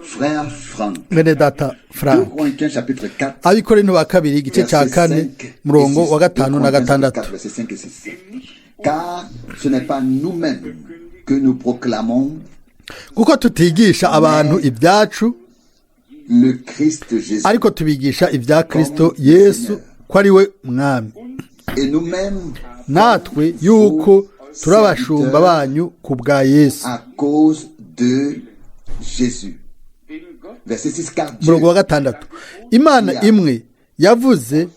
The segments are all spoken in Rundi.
Frère Franck, bene data 2 Frank Corinthiens chapitre 4, abikorinto wa kabiri igice cya kane murongo wa 5 na 6. versets 5 et 6. Car ce n'est pas nous-mêmes que nous proclamons kuko tutigisha abantu ibyacu le Christ Jésus, ariko tubigisha ibya Kristo Yesu ko ari we mwami, et nous-mêmes natwe yuko turabashumba banyu ku bwa Yesu. à cause de Jésus. Verset 6, car Dieu murongo wa 6, Imana imwe yavuze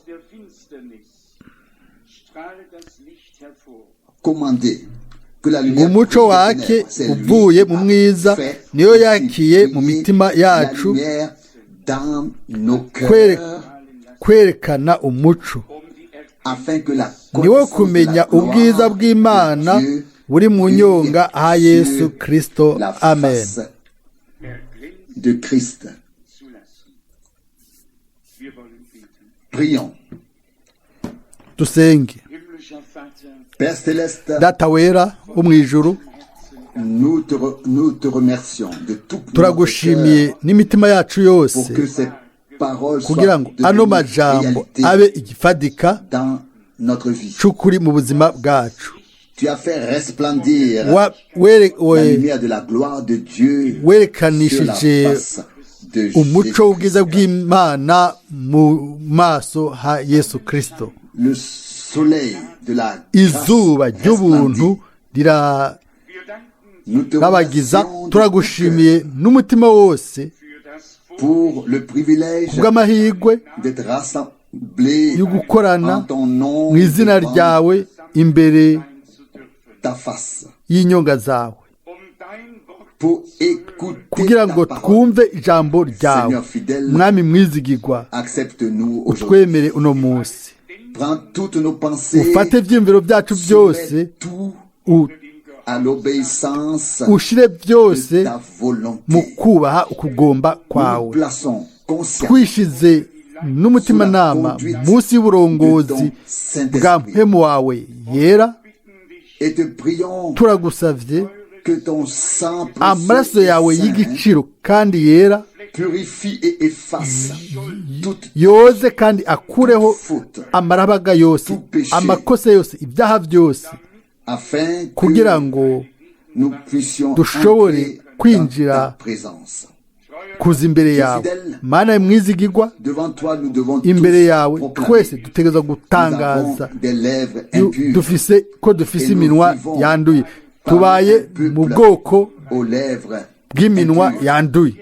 commandé que la lumière umuco wake uvuye mu mwiza niyo yakiye mu mitima yacu kwerekana umuco, afin que la niwo kumenya ubwiza bw'Imana buri mu nyonga ha Yesu Kristo. Amen. De Christ. Prions. Dusenge. Père céleste, Data wera wo mu ijuru, nous te remercions de tout turagushimiye n'imitima yacu yose pour que ces paroles kugira ngo ano soient majambo réalité abe igifadika dans notre vie. c'ukuri mu buzima bwacu. Tu as fait resplendir la lumière de la gloire de Dieu sur la werekanishije face de umuco Jésus. w'ubwiza bw'Imana mu maso ha Yesu Kristo. Le soleil de la Izuba grâce ry'ubuntu resplendit. Nous te rirabagiza. remercions de Turagushimiye n'umutima wose pour le privilège kubw'amahirwe d'être rassemblés yo gukorana en ton nom mu izina devant ryawe imbere ta face y'inyonga zawe, pour écouter kugira ta ngo parole. twumve ijambo ryawe. Seigneur fidèle, Mwami mwizigirwa, accepte-nous aujourd'hui. utwemere uno munsi, Prends toutes nos pensées, ufate ivyiyumviro byacu byose, soumets tout à l'obéissance ushire de byose ta volonté. mu kubaha ukugomba Nous kwawe. plaçons consciemment Twishize n'umutimanama munsi y'uburongozi bwa mpemu wawe yera. et te prions Turagusavye que ton sang amaraso précieux yawe et saint y'igiciro kandi yera purifie et efface toute yoze kandi akureho faute, amarabaga yose, amakosa yose, ibyaha byose, afin kugira que ngo nous puissions dushobore entrer dans kwinjira ta présence. kuza imbere yawe. Mana mwizigirwa, Devant toi, nous devons imbere tous yawe proclamer. twese dutegerezwa Nous gutangaza avons des lèvres impures dufise iminwa yanduye, tubaye mu bwoko aux lèvres bw'iminwa impures. yanduye.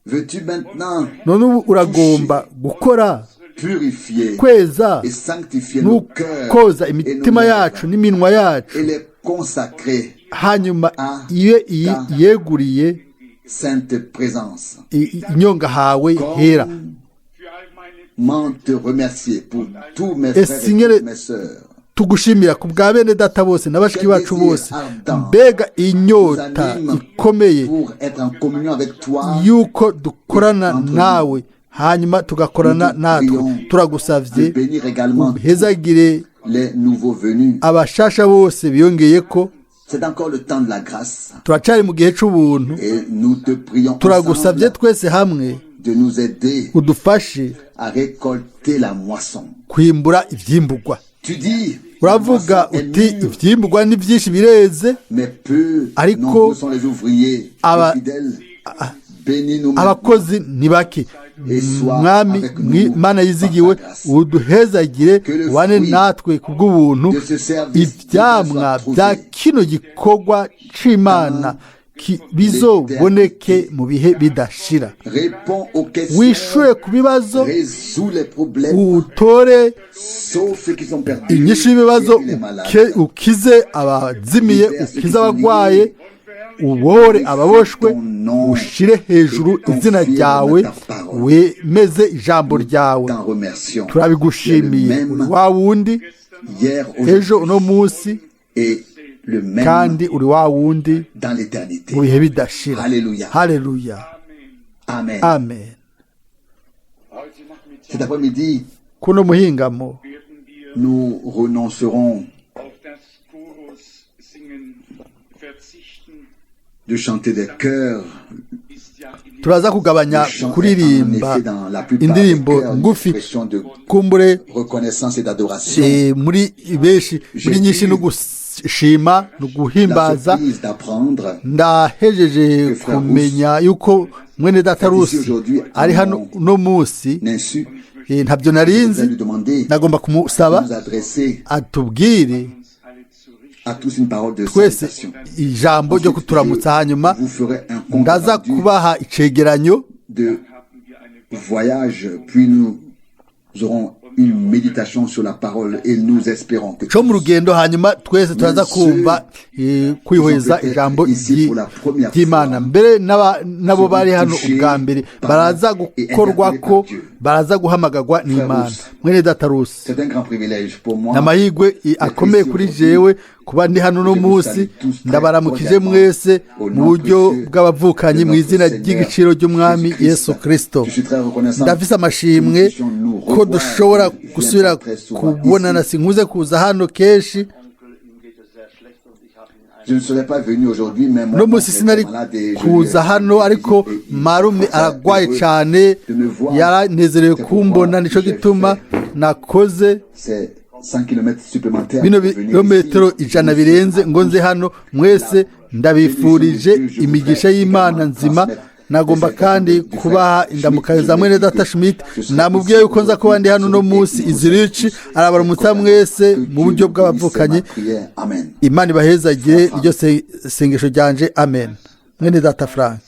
Veux-tu maintenant None ubu uragomba gukora purifier kweza et sanctifier nos cœurs n'ukoza et nos imitima yacu lèvres n'iminwa yacu, et les consacrer hanyuma iyo yeguriye sainte présence. inyonga hawe hera. Comment te remercier pour tous mes Et frères Seigneur, et toutes mes sœurs. tugushimira ku bwa bene data bose na bashiki bacu bose, mbega inyota ikomeye Pour être en communion avec toi, yuko dukorana nawe hanyuma tugakorana natwe. de Turagusavye bénir également uhezagire les nouveaux venus. abashasha bose biyongeye ko. C'est encore le temps de la grâce. Turacari mu gihe c'ubuntu, Et nous te prions turagusavye ensemble twese hamwe de nous aider udufashe à récolter la moisson. kwimbura ivyimburwa. Tu dis, Uravuga la moisson uti est mûre, ivyimburwa ni vyinshi bireze, mais peu ariko nombreux sont les ouvriers aba- fidèles. Bénis nous maintenant abakozi ni bake. et sois Mwami avec nous Mana yizigiwe, par ta grâce. uduhezagire Que le wane fruit natwe kubw'ubuntu, de ce service ivyamwa soit bya trouvé kino gikorwa c'Imana bizoboneke mu bihe bidashira. Réponds aux questions, Wishure ku bibazo, résous les problèmes, utore sauve ceux qui sont perdus, inyishu y'ibibazo, guéris les malades. ukize abazimiye, ukize abagwaye, ubohore ababoshwe, ushire hejuru izina ryawe, wemeze ijambo ryawe. T'en remercions. Turabigushimiye, uri wa wundi Hier, ejo aujourd'hui uno munsi, et le même kandi uri wa wundi dans l'éternité. mu bihe bidashira. Alléluia. Haleluya. Amen. Amen. Cet après-midi, Kuno muhingamo nous renoncerons de chanter des chœurs turaza kugabanya kuririmba indirimbo ngufi kumbure muri benshi muri nyinshi no gushima no guhimbaza. Ndahejeje kumenya yuko mwene data Rusi ari hano no munsi, ntabyo narinzi. Nagomba kumusaba atubwire twese ijambo ryo kuturamutsa, hanyuma ndaza kubaha icegeranyo cyo mu rugendo, hanyuma twese turaza kumva kwihweza ijambo ry'Imana. Mbere nabo bari hano ubwa mbere baraza gukorwa ko baraza guhamagarwa n'Imana. Mwene data Rusi, n'amahirwe akomeye kuri jewe kuba ndi hano no munsi. Ndabaramukije mwese mu buryo bw'abavukanyi mu izina ry'igiciro ry'umwami Yesu Kristo. Ndafise amashimwe ko dushobora gusubira kubonana. Sinkuze kuza hano kenshi, no munsi sinari kuza hano, ariko marume aragwaye cyane, yaranezerewe kumbona, nico gituma nakoze bino birometero 100 birenze ngo nze hano. Mwese ndabifurije imigisha y'Imana nzima. Nagomba kandi kubaha indamukayo za mwene data Schmidt. Namubwiye yuko nza kuba ndi hano no munsi izirici. Arabaramutsa mwese mu buryo bw'abavukanyi. Imana ibahezagire iryo sengesho ryanje. Amen. Mwene data Frank,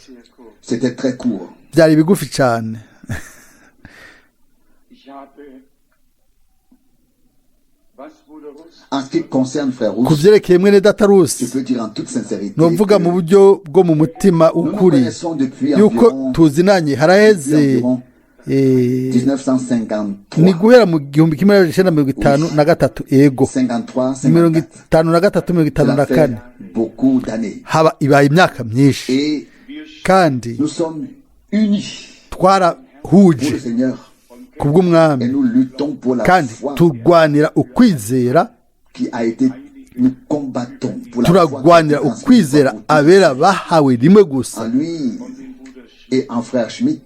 byari bigufi cyane. Ku byerekeye mwene data Rusi, novuga mu buryo bwo mu mutima ukuri yuko tuzinanye haraheze ni guhera mu 1953 ego 53-54 haba ibaye imyaka myinshi, kandi twarahuje kubw'umwami, kandi turwanira ukwizera. Turagwanira ukwizera abera bahawe rimwe gusa.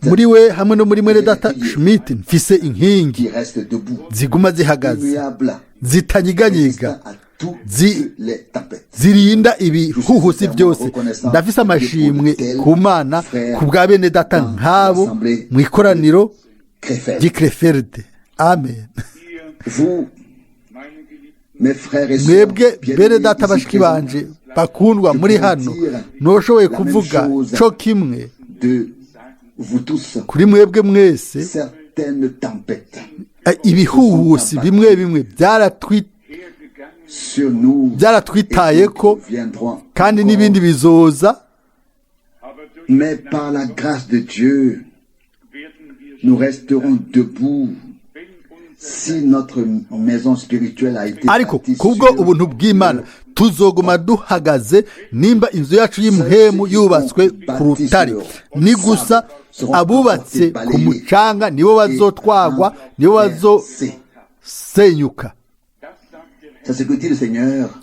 Muri we hamwe no muri mwene data Schmidt mfise inkingi ziguma zihagaze, zitanyiganyiga, zirinda ibihuhusi byose. Ndafise amashimwe ku Mana ku bwa bene data nk'abo mu ikoraniro ry'Krefeld. Amen. Mwebwe bene data bashiki banje bakundwa muri hano, noshoboye kuvuga cyo kimwe kuri mwebwe mwese. Ibihuhusi bimwe bimwe byaratwitaye ko, kandi n'ibindi bizoza. Mais par la grâce de Dieu, nous resterons debout. Si notre maison spirituelle a été ariko kubwo ubuntu bw'Imana tuzoguma duhagaze nimba inzu yacu y'imhemu yubatswe ku rutare. Ni gusa abubatse ku mucanga nibo bazotwagwa, nibo bazosenyuka.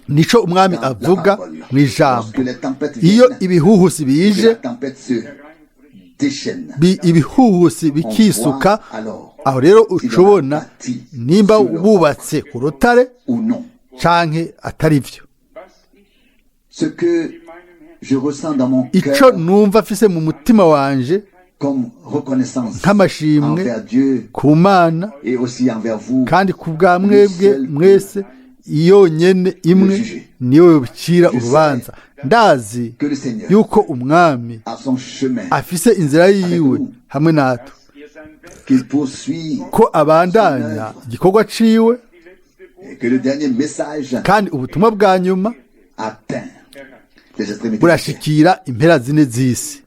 Nico umwami avuga mu ijambo. Iyo ibihuhusi bije, ibihuhusi bikisuka, aho rero ucubona nimba bubatse ku rutare canke atari byo. Ico numva afise mu mutima wanje nk'amashimwe ku Mana, kandi ku bwa mwebwe mwese iyo nyene imwe niyo bicira urubanza. Ndazi yuko umwami afise inzira yiwe hamwe natwe, ko abandanya igikorwa ciwe, kandi ubutumwa bwa nyuma burashikira impera zine z'isi.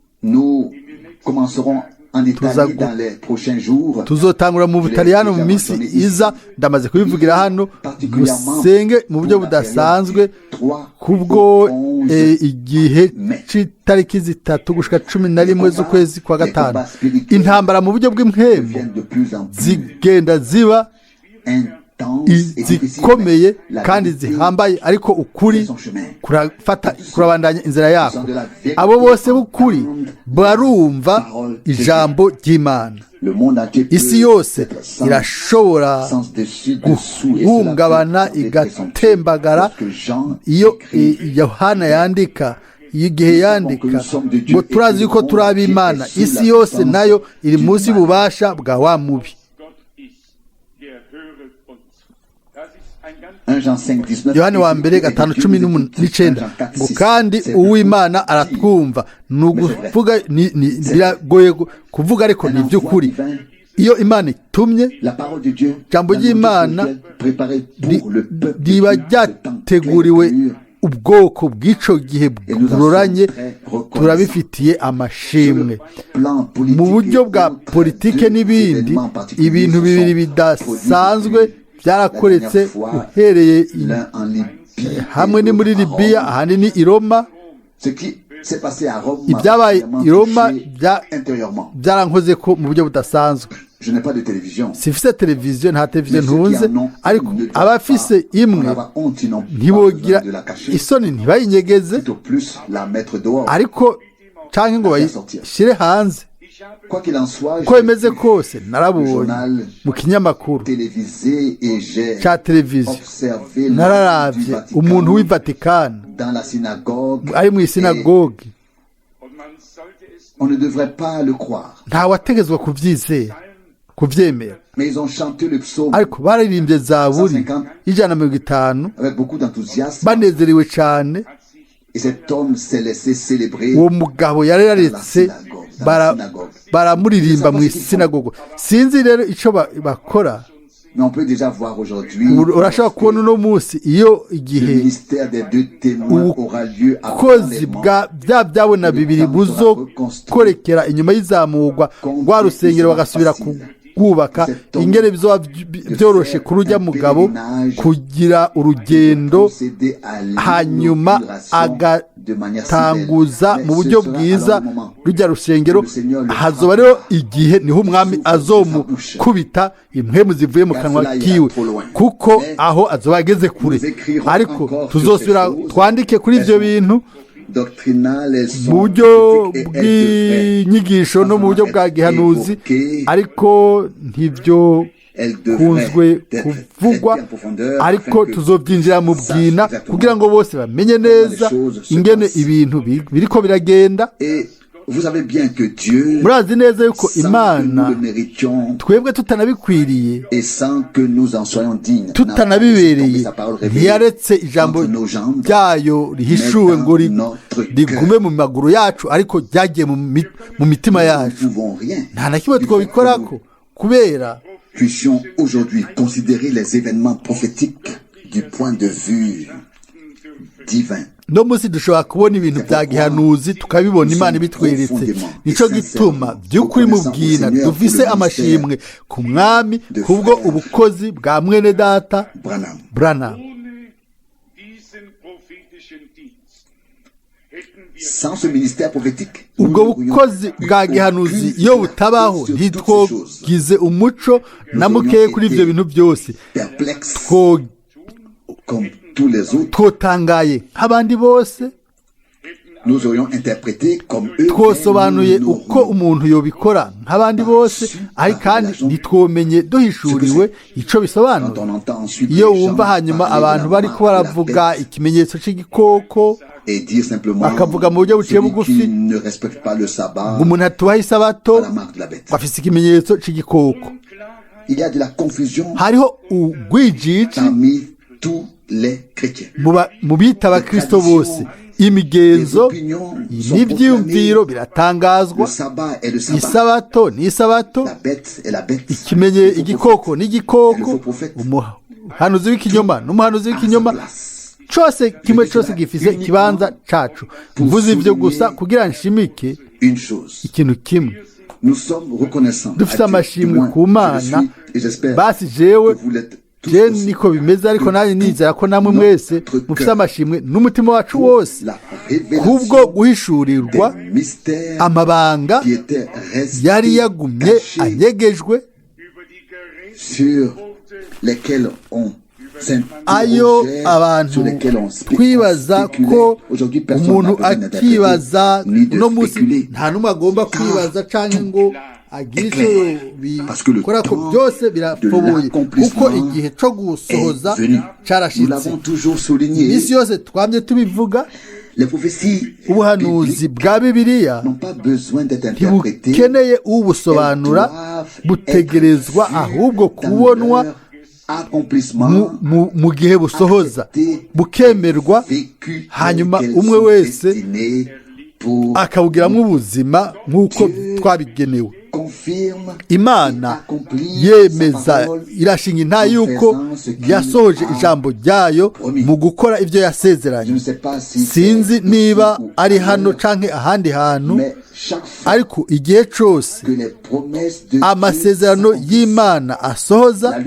Tuzotangura mu Butaliyano mu minsi iza. Ndamaze kubivugira hano. Musenge mu buryo budasanzwe kubwo igihe c'itariki 3 gushika 11 z'ukwezi kwa gatanu. Intambara mu buryo bw'imhemu zigenda ziba zikomeye kandi zihambaye, ariko ukuri kurabandanya inzira yako. Abo bose b'ukuri barumva ijambo ry'Imana. Isi yose irashobora guhungabana igatembagara iyo Yohana yandika, igihe yandika ngo turazi ko turi ab'Imana, isi yose nayo iri munsi y'ububasha bwa wa mubi. Yohana wa mbere 5:19 ngo kandi uw'Imana aratwumva. Ni ukuvuga biragoye kuvuga, ariko ni iby'ukuri. Iyo Imana itumye, ijambo ry'Imana riba ryateguriwe ubwoko bw'ico gihe buroranye, turabifitiye amashimwe. Mu buryo bwa politike n'ibindi, ibintu bibiri bidasanzwe byarakoretse uhereye hamwe ni muri Libiya, ahandi ni i Roma. Ibyabaye i Roma byarankoze ko mu buryo budasanzwe. Sifise televiziyo, nta televiziyo ntunze, ariko abafise imwe ntibogira isoni, ntibayinyegeze, ariko canke ngo bayishyire hanze. Uko bimeze kose, narabonye mu kinyamakuru cya televiziyo, nararavye umuntu w'i Vatikani ari mu isinagogi. Ntawategezwa kuvyizera, kuvyemera, ariko baririmbye Zaburi 150 banezerewe cane. Uwo mugabo yari yaretse baramuririmba mu isinagogo. Sinzi rero ico bakora. Urashaka kubona uno munsi iyo igihe ubukozi byabona bibiri buzokorekera inyuma y'izamurwa rwa rusengero bagasubira kubaka, ingene bizoba byoroshe kuri urya mugabo kugira urugendo hanyuma agatanguza mu buryo bwiza rujya rusengero. Hazoba rero igihe niho umwami azomukubita impwemu zivuye mu kanwa kiwe, kuko aho azoba ageze kure. Ariko tuzosubira twandike kuri ivyo bintu mu buryo bw'inyigisho no mu buryo bwa gihanuzi, ariko ntibyo kunzwe kuvugwa, ariko tuzobyinjira mu bwina kugira ngo bose bamenye neza ingene ibintu biriko biragenda. Murazi neza yuko Imana twebwe tutanabikwiriye, tutanabibereye, ntiyaretse ijambo ryayo rihishuwe ngo rigume mu maguru yacu, ariko ryagiye mu mitima yacu. Nta na kimwe twobikorako, kubera puissions aujourd'hui considérer les événements prophétiques du point de vue divin. No musi dushobora kubona ibintu bya gihanuzi tukabibona Imana ibitweretse. Nico gituma by'ukuri mu bwina dufise amashimwe ku mwami kubwo ubukozi bwa mwene data Branham. Sans ce ministère prophétique, ubwo bukozi bwa gihanuzi iyo butabaho ntitwogize umuco na mukeye kuri ivyo bintu byose, twotangaye nk'abandi bose, twosobanuye uko umuntu yobikora nk'abandi bose, ariko kandi ntitwomenye duhishuriwe ico bisobanura. Iyo wumva hanyuma abantu bariko baravuga ikimenyetso c'igikoko, bakavuga mu buryo buciye bugufi ngo umuntu atubaha isabato, bafise ikimenyetso c'igikoko. Hariho ugwijiji mu bita abakristo bose. Imigenzo n'ivyiyumviro biratangazwa. Isabato n'isabato, ikimenye igikoko n'igikoko, umuhanuzi w'ikinyoma n'umuhanuzi w'ikinyoma, cyose kimwe cyose gifise ikibanza cacu. Mvuze ivyo gusa kugira nshimike ikintu kimwe. Dufise amashimwe ku Mana. Basi jewe niko bimeze, ariko nanjye nizera ko namwe mwese mufise amashimwe n'umutima wacu wose kubwo guhishurirwa amabanga yari yagumye anyegejwe lesquels on ayo abantu twibaza ko umuntu akibaza uno munsi nta n'umwe agomba kwibaza cyangwa ngo agire icyo bikora ko byose birafoboye kuko igihe cyo gusohoza cyarashitse iminsi yose twamye tubivuga ubuhanuzi bwa bibiliya ntibukeneye ubusobanura butegerezwa ahubwo kubonwa mu gihe busohoza bukemerwa hanyuma umwe wese akabugiramo ubuzima nk'uko twabigenewe. Imana yemeza irashinga inta yuko yasohoje ijambo ryayo mu gukora ibyo yasezeranye. Sinzi niba ari hano canke ahandi hantu, ariko igihe cyose amasezerano y'Imana asohoza,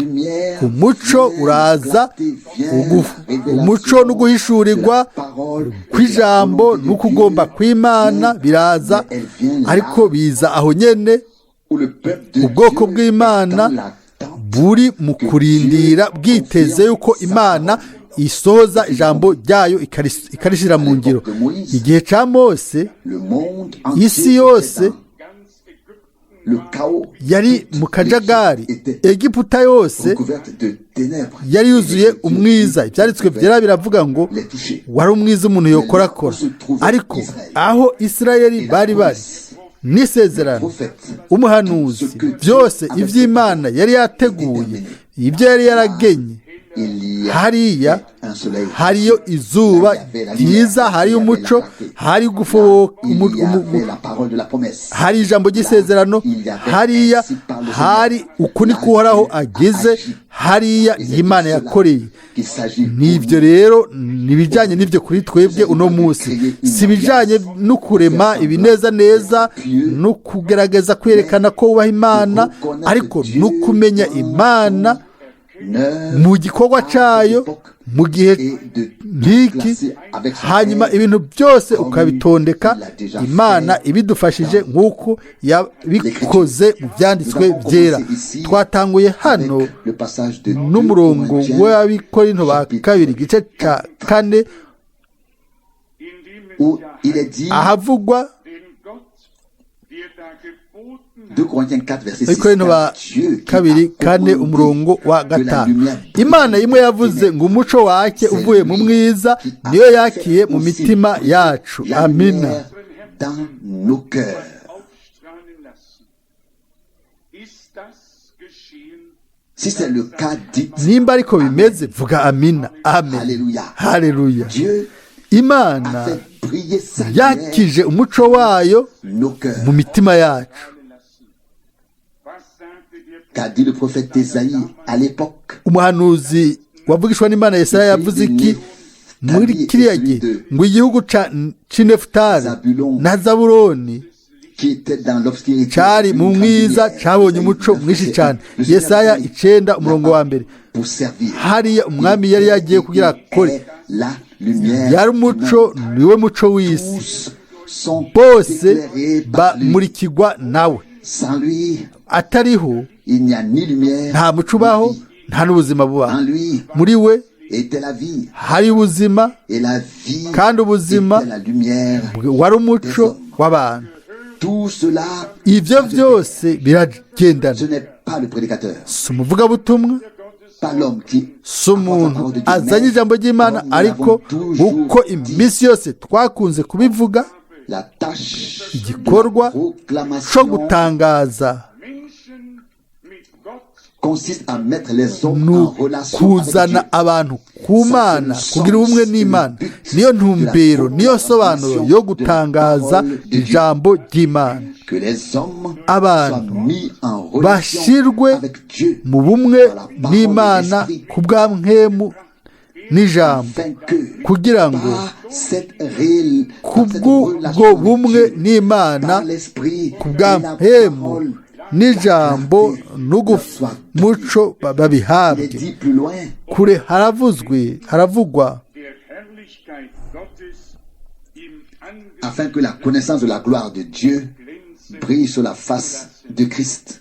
umuco uraza, umuco no guhishurirwa kw'ijambo n'ukugomba kw'Imana biraza, ariko biza aho nyene ubwoko bw'Imana buri mu kurindira bwiteze yuko Imana isohoza ijambo ryayo ikarishira mu ngiro. Igihe cya Mose isi yose yari mu kajagari, Egiputa yose yari yuzuye umwiza. Ibyanditswe byera biravuga ngo wari umwiza umuntu yokorakora, ariko aho Isirayeli bari n'isezerano, umuhanuzi, byose iby'Imana yari yateguye, ibyo yari yaragenye, hariya hariyo izuba ryiza, hariyo umuco, hari gufoboka, hari ijambo ry'isezerano, hariya hari ukuni kuhoraho ageze, hariya Imana yakoreye. Nibyo rero nibijanye n'ibyo kuri twebwe uno munsi, si bijanye no kurema ibineza neza no kugerageza kwerekana ko ubaha Imana, ariko no kumenya Imana mu gikorwa cyayo mu gihe nk'iki, hanyuma ibintu byose ukabitondeka, Imana ibidufashije nk'uko yabikoze mu byanditswe byera. Twatanguye hano n'umurongo w'Abikorinto ba kabiri igice cya 4 ahavugwa Abikorinto ba kabiri 4 umurongo wa 5. Imana imwe yavuze ngo umuco wake uvuye mu mwiza niyo yakiye mu mitima yacu. Amina. Nimba ariko bimeze, vuga amina. Amen. Haleluya. Imana yakije umuco wayo mu mitima yacu. Qu'a dit le prophète Isaïe à l'époque? Umuhanuzi wavugishwa n'Imana Yesaya yavuze iki muri kiriya gihe? Ngo igihugu c'Inefutali na Zabuloni cyari mu mwiza, cyabonye umuco mwinshi cyane. Yesaya 9 umurongo wa 1. Hariya umwami yari yagiye kugira akore, yari umuco, niwe muco w'isi, bose bamurikirwa nawe. Atariho nta muco ubaho, nta n'ubuzima bubaho. Muri we hari ubuzima, kandi ubuzima wari umuco w'abantu. Ibyo byose biragendana. Si umuvugabutumwa, si umuntu azanye ijambo ry'Imana, ariko uko iminsi yose twakunze kubivuga, igikorwa cyo gutangaza kuzana abantu ku Mana, kugira ubumwe n'Imana. Niyo ntumbero, niyo sobanuro yo gutangaza ijambo ry'Imana. Abantu bashirwe mu bumwe n'Imana ku bwa mpwemu n'ijambo, kugira ngo kubwo bumwe n'Imana ku bwa mpwemu n'ijambo n'umuco babihabwe. Kure haravugwa afin que la connaissance de la gloire de Dieu brille sur la face de Christ.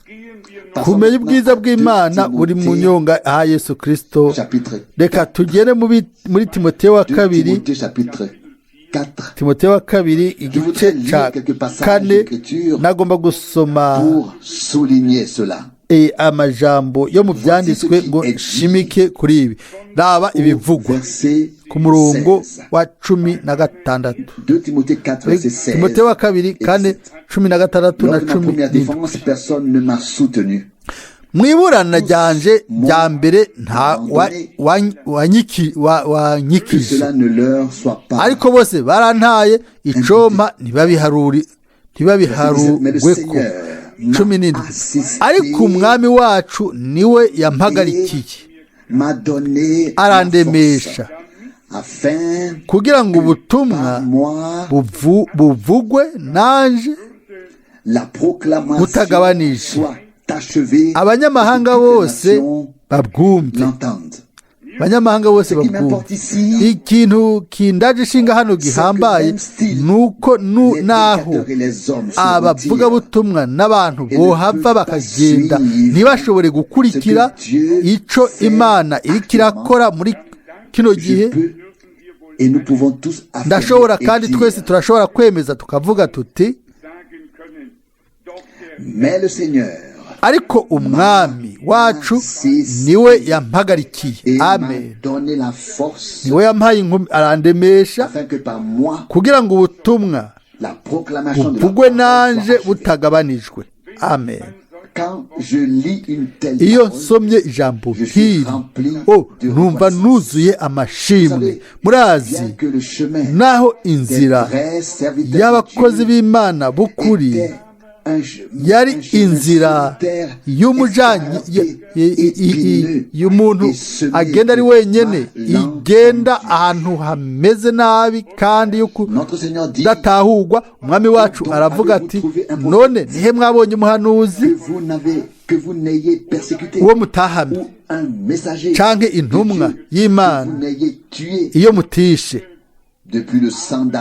kumenya ubwiza bw'Imana buri mu nyonga ha Yesu Kristo. Reka tugere muri Timoteyo wa kabiri, Timoteyo wa kabiri igice ca 4 nagomba gusoma amajambo yo mu byanditswe ngo shimike kuri ibi. Raba ibivugwa ku murongo wa 16. Timoteyo wa kabiri 4:16 na 17. Mwiburana ryanje rya mbere nta wanyikije, ariko bose barantaye icompa ntibabiharugweko. 17. Ariko umwami wacu niwe yampagarikiye, arandemesha kugira ngo ubutumwa buvugwe nanje butagabanije, abanyamahanga bose babwumve. Abanyamahanga bose babwumve. Ikintu kindaje ishinga hano gihambaye nuko naho abavuga butumwa n'abantu bohava bakagenda ntibashobore gukurikira ico Imana iriko irakora muri kino gihe. Ndashobora kandi twese turashobora kwemeza tukavuga tuti ariko umwami wacu niwe yampagarikiye. Amen. Niwe yampaye inkumi, arandemesha kugira ngo ubutumwa buvugwe nanje butagabanijwe. Amen. Iyo nsomye ijambo hiri, numva nuzuye amashimwe. Murazi naho inzira y'abakozi b'Imana b'ukuri yari inzira y'umujanyi y'umuntu agenda ari wenyene, igenda ahantu hameze nabi kandi yo kudatahurwa. Umwami wacu aravuga ati, none nihe mwabonye umuhanuzi uwo mutahamye canke intumwa y'Imana iyo mutishe?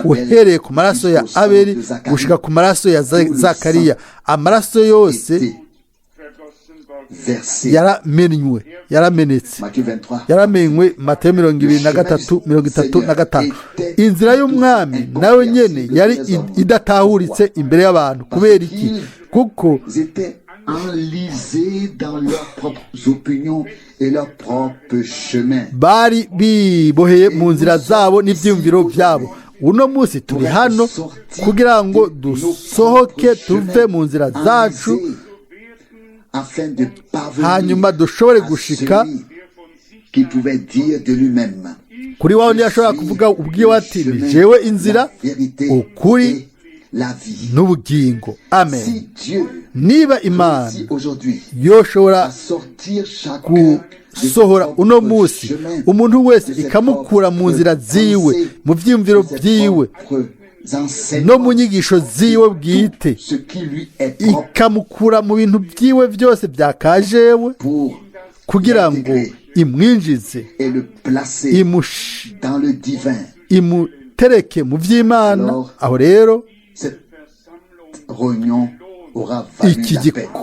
Uhereye ku maraso ya Abeli gushika ku maraso ya Zakariya, amaraso yose yaramenywe. Matayo 23:35. Inzira y'umwami nayo nyene yari idatahuritse imbere y'abantu. Kubera iki? Kuko bari biboheye mu nzira zabo n'ivyumviro vyabo. Uno munsi turi hano kugira ngo dusohoke tuve mu nzira zacu, hanyuma dushobore gushika kuri wawe ntiyashobora kuvuga ubwiwe ati, ni jewe inzira, ukuri n'ubugingo. Amen. Niba Imana yoshobora gusohora uno munsi umuntu wese ikamukura mu nzira ziwe, mu vyiyumviro vyiwe no mu nyigisho ziwe bwite, ikamukura mu bintu vyiwe byose byakajewe, kugira ngo imwinjize, imutereke mu vy'Imana. Aho rero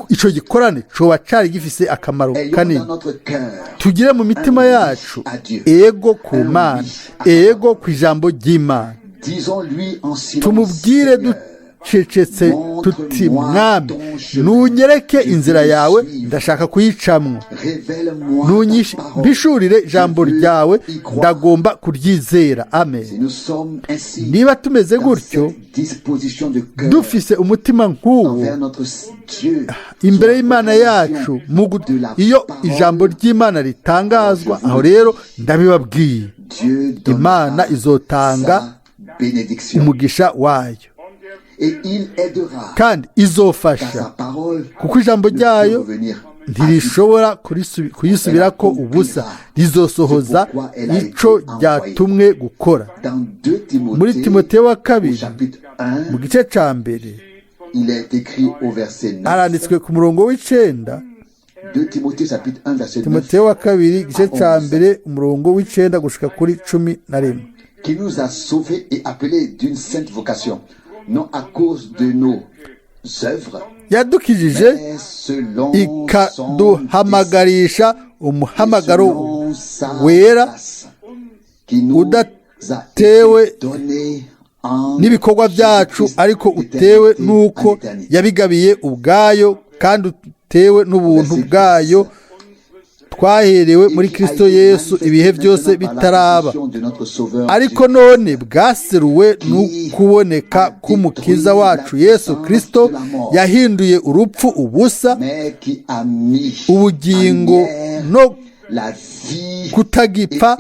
ico gikorane coba cari gifise akamaro kanini. Tugire mu mitima yacu ego ku Mana, ego ku ijambo ry'Imana. Tumubwire ducecetse tuti, mwami nunyereke inzira yawe, ndashaka kuyicamwo. Bishurire ijambo ryawe, ndagomba kuryizera. Amen. Niba tumeze gutyo, dufise umutima nk'uwo imbere y'Imana yacu, iyo ijambo ry'Imana ritangazwa, aho rero ndabibabwiye, Imana izotanga umugisha wayo kandi izofasha, kuko ijambo ryayo ntirishobora kuyisubirako ubusa, rizosohoza ico ryatumwe gukora. Muri Timoteyo wa kabiri mu gice ca mbere aranditswe ku murongo w'9. Timoteyo wa kabiri igice ca mbere umurongo w'9 gushika kuri 11. Qui nous a sauvés et appelés d'une sainte vocation, non à cause de nos œuvres, yadukijije ikaduhamagarisha umuhamagaro wera udatewe n'ibikorwa byacu ariko utewe n'uko yabigabiye ubwayo kandi utewe n'ubuntu bwayo twaherewe muri Kristo Yesu ibihe byose bitaraba ariko none bwaseruwe n'ukuboneka k'umukiza wacu Yesu Kristo yahinduye urupfu ubusa ubugingo no kutagipfa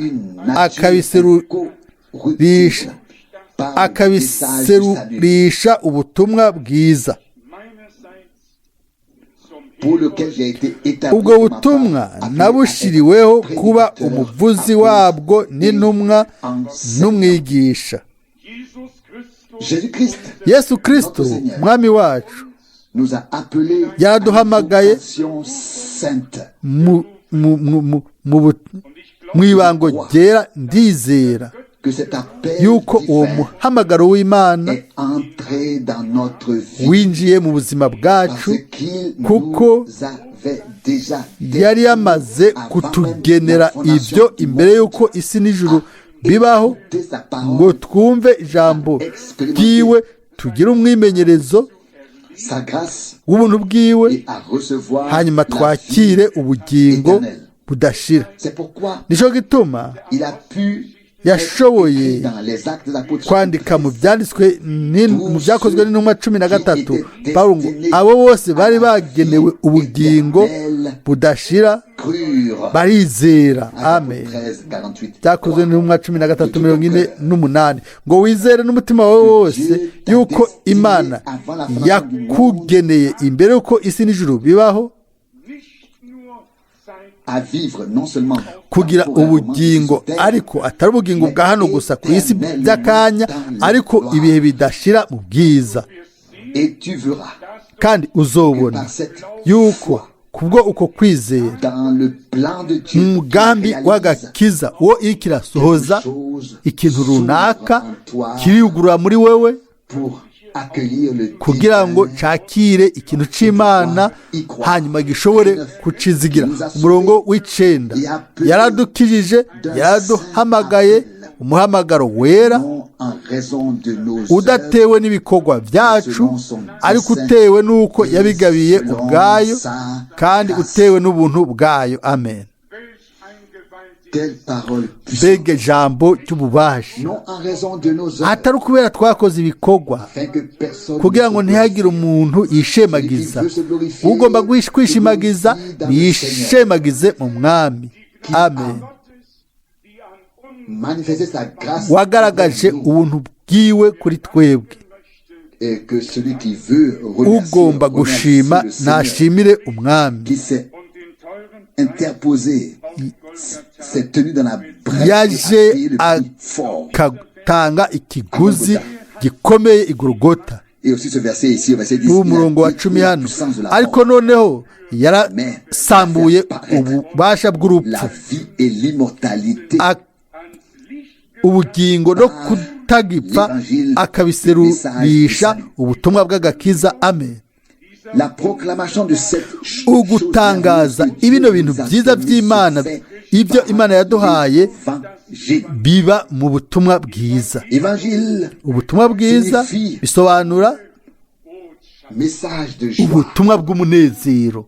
akabiserurisha ubutumwa bwiza. ubwo butumwa nabushiriweho kuba umuvuzi wabwo n'intumwa n'umwigisha. Yesu Kristo umwami wacu yaduhamagaye mu ibango ryera. Ndizera yuko uwo muhamagaro w'Imana winjiye mu buzima bwacu kuko yari yamaze kutugenera ibyo imbere y'uko isi n'ijuru bibaho ngo twumve ijambo ry'iwe, tugire umwimenyerezo w'ubuntu bwiwe, hanyuma twakire ubugingo budashira. Nicyo gituma yashoboye kwandika mu byanditswe mu byakozwe n'intumwa 13 Pawulo ngo abo bose bari bagenewe ubugingo budashira barizera. Amen. Byakozwe n'intumwa 13:48 ngo wizere n'umutima wawe wose yuko Imana yakugeneye imbere yuko isi n'ijuru bibaho kugira ubugingo, ariko atari ubugingo bwa hano gusa ku isi by'akanya, ariko ibihe bidashira mu bwiza. Kandi uzobona yuko kubwo uko kwizera umugambi w'agakiza uwo iri kirasohoza ikintu runaka kiriyugurura muri wewe kugira ngo cakire ikintu c'Imana hanyuma gishobore kucizigira. Umurongo w'9 yaradukijije, yaraduhamagaye umuhamagaro wera udatewe n'ibikorwa byacu ariko utewe n'uko yabigabiye ubwayo kandi utewe n'ubuntu bwayo. Amen. Mbega ijambo ry'ububasha, atari ukubera twakoze ibikorwa kugira ngo ntihagire umuntu yishemagiza. Ugomba kwishimagiza yishemagize mu mwami. Amen. Wagaragaje ubuntu bwiwe kuri twebwe. Ugomba gushima nashimire umwami yaje akatanga ikiguzi gikomeye i Golgotha. Umurongo wa 10 hano, ariko noneho yarasambuye ububasha bw'urupfu, ubugingo no kutagipfa akabiserurisha ubutumwa bw'agakiza. Amen. Ugutangaza ibino bintu byiza by'Imana, ibyo Imana yaduhaye biba mu butumwa bwiza. Ubutumwa bwiza bisobanura ubutumwa bw'umunezero,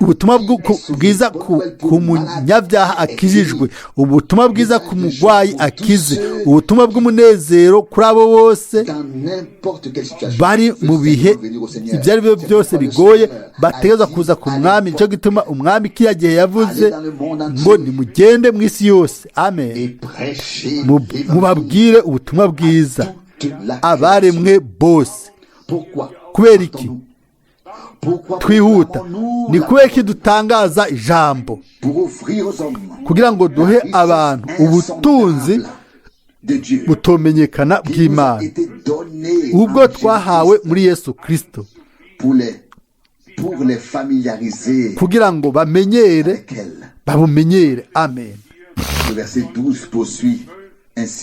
ubutumwa bwiza ku munyabyaha akijijwe, ubutumwa bwiza ku murwayi akize, ubutumwa bw'umunezero kuri abo bose bari mu bihe ibyo ari byo byose bigoye bategeza kuza ku mwami. Nicyo gituma umwami kiriya gihe yavuze ngo nimugende mu isi yose. Amen. Mubabwire ubutumwa bwiza abaremwe bose. Kubera iki twihuta? Ni kubera ko dutangaza ijambo kugira ngo duhe abantu ubutunzi butomenyekana bw'Imana ubwo twahawe muri Yesu Kristo, kugira ngo babumenyere. Amen.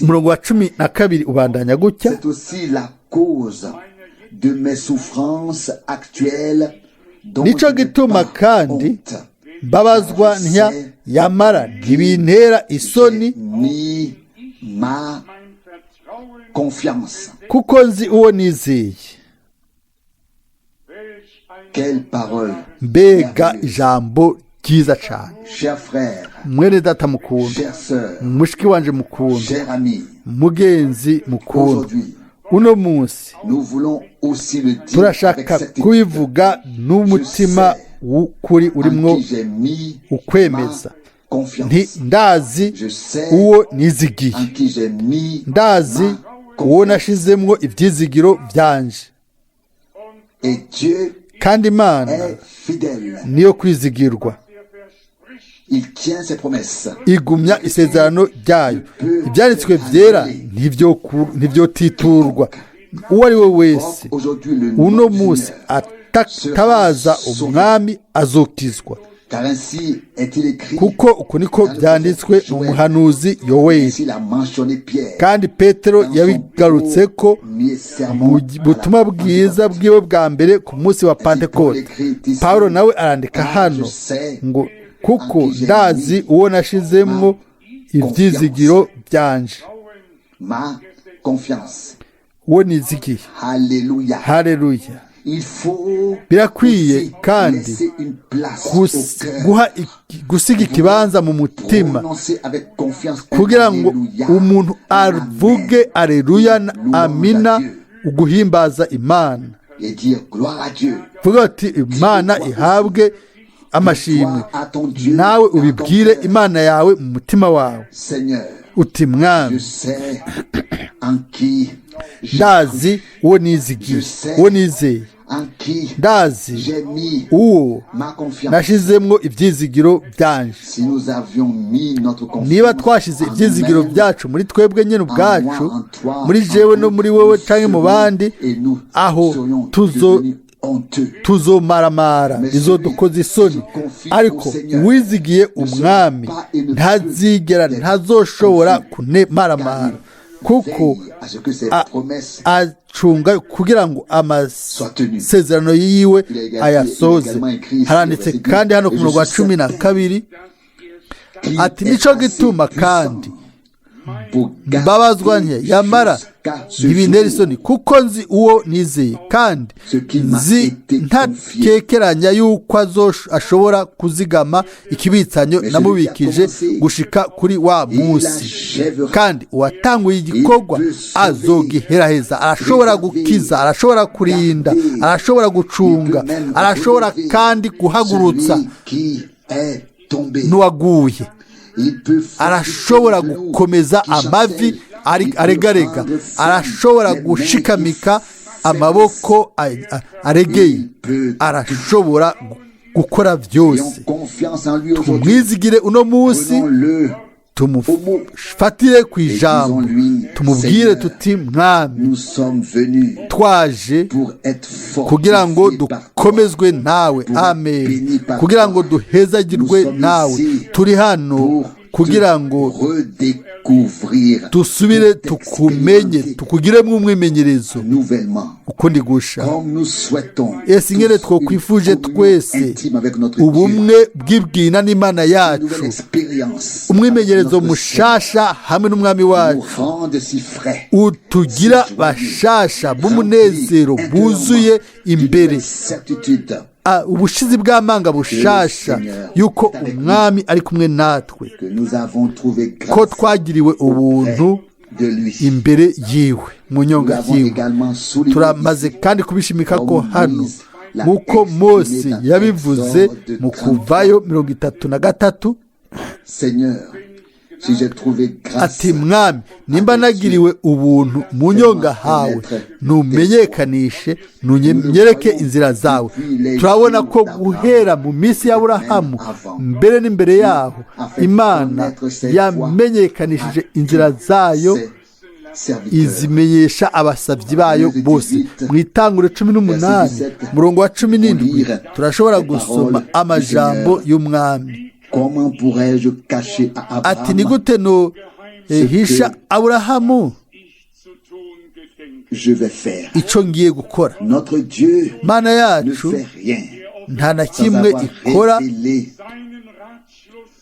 umurongo wa 12 ubandanya gutya. C'est aussi la cause de mes souffrances actuelles dont Nico gituma kandi mbabazwa ntya yamara ntibintera isoni ni ma confiance. kuko nzi uwo nizeye. Quelle parole! Mbega ijambo ryiza cyane. Chers frères, Mwene data mukunda, chères sœurs, mushiki wanje mukunda, chers amis, mugenzi mukunda, aujourd'hui, uno munsi nous voulons aussi le dire avec turashaka certitude. kubivuga n'umutima w'ukuri En urimwo qui j'ai mis ukwemeza. ma confiance. Nti ndazi Je sais uwo nizigiye, en qui j'ai mis ndazi ma uwo confiance. nashizemwo ivyizigiro vyanje, Et Dieu kandi Imana est fidèle. niyo kwizigirwa, Il tient ses promesses. igumya isezerano ryayo. Ibyanditswe vyera ntivyotiturwa. Uwo ari we wese Aujourd'hui, le uno nom du munsi Seigneur. atabaza umwami azokizwa, Car ainsi est-il écrit. kuko uko niko byanditswe mu muhanuzi Yoweli. Ainsi l'a mentionné Pierre. Kandi Petero yabigarutse ko mu butumwa bwiza bwiwe bwa mbere ku munsi wa Pentekote. Pawulo nawe arandika hano ngo kuko ndazi uwo nashizemwo ivyizigiro byanje, Ma confiance. uwo nizigiye. Alléluia. Haleluya. Il faut Birakwiye aussi kandi laisser une place au cœur. gusiga ikibanza mu mutima Prononcer avec confiance un kugira ngo Alléluia. umuntu avuge aleluya na amina, uguhimbaza Imana, Et dire gloire à Dieu. vuga ati Imana ihabwe amashimwe, Gloire à ton Dieu. nawe dans ton ubibwire cœur. Imana yawe mu mutima wawe Seigneur, uti mwami, je sais en qui j'ai ndazi uwo nizigiye, uwo nizeye, en qui ndazi j'ai mis uwo ma confiance. nashizemwo ivyizigiro byanje. Si nous avions mis notre confiance Niba twashize en ivyizigiro nous-mêmes, byacu muri twebwe nyene ubwacu, en toi, muri en jewe nous, no muri wewe nous canke mu bandi, et nous aho serions tuzo devenus honteux. tuzomaramara, bizodukoza isoni. Ariko uwizigiye umwami ntazigera, ntazoshobora kumaramara, kuko Veille à ce que ces promesses acunga kugira ngo amasezerano yiwe ayasoze. Haranditse kandi hano ku murongo wa 12 ati nico gituma kandi mbabazwa nke yamara ntibintera isoni, kuko nzi uwo nizeye, kandi nzi ntakekeranya yuko ashobora kuzigama ikibitsanyo namubikije gushika kuri wa munsi. Kandi uwatanguye igikorwa azogiheraheza. Arashobora gukiza, arashobora kurinda, arashobora gucunga, arashobora kandi guhagurutsa n'uwaguye, arashobora gukomeza amavi aregarega, arashobora gushikamika amaboko aregeye, arashobora gukora byose. Tumwizigire uno munsi, tumufatire ku ijambo, tumubwire tuti mwami, twaje kugira ngo dukomezwe nawe, amen, kugira ngo duhezagirwe nawe. Turi hano kugira ngo dusubire tukumenye, tukugiremo umwimenyerezo ukundi gusha. Ese ingene twokwifuje twese ubumwe bw'ibwina n'Imana yacu, umwimenyerezo mushasha hamwe n'umwami wacu, utugira bashasha b'umunezero buzuye imbere, ubushizi bw'amanga bushasha yuko umwami ari kumwe natwe, ko twagiriwe ubuntu imbere yiwe, mu nyonga yiwe. Turamaze kandi kubishimika ko hano nk'uko Mose yabivuze mu Kuvayo 33, ati mwami, nimba nagiriwe ubuntu mu nyonga hawe, numenyekanishe, nunyereke inzira zawe. Turabona ko guhera mu minsi ya Aburahamu mbere n'imbere yaho, Imana yamenyekanishije inzira zayo, izimenyesha abasavyi bayo bose. Mu Itanguriro 18 murongo wa 17 turashobora gusoma amajambo y'umwami ati, ni gute hisha aburahamu je vais faire. icyo ngiye gukora. Notre Dieu mana ne yacu fait rien nta na sans kimwe avoir ikora révélé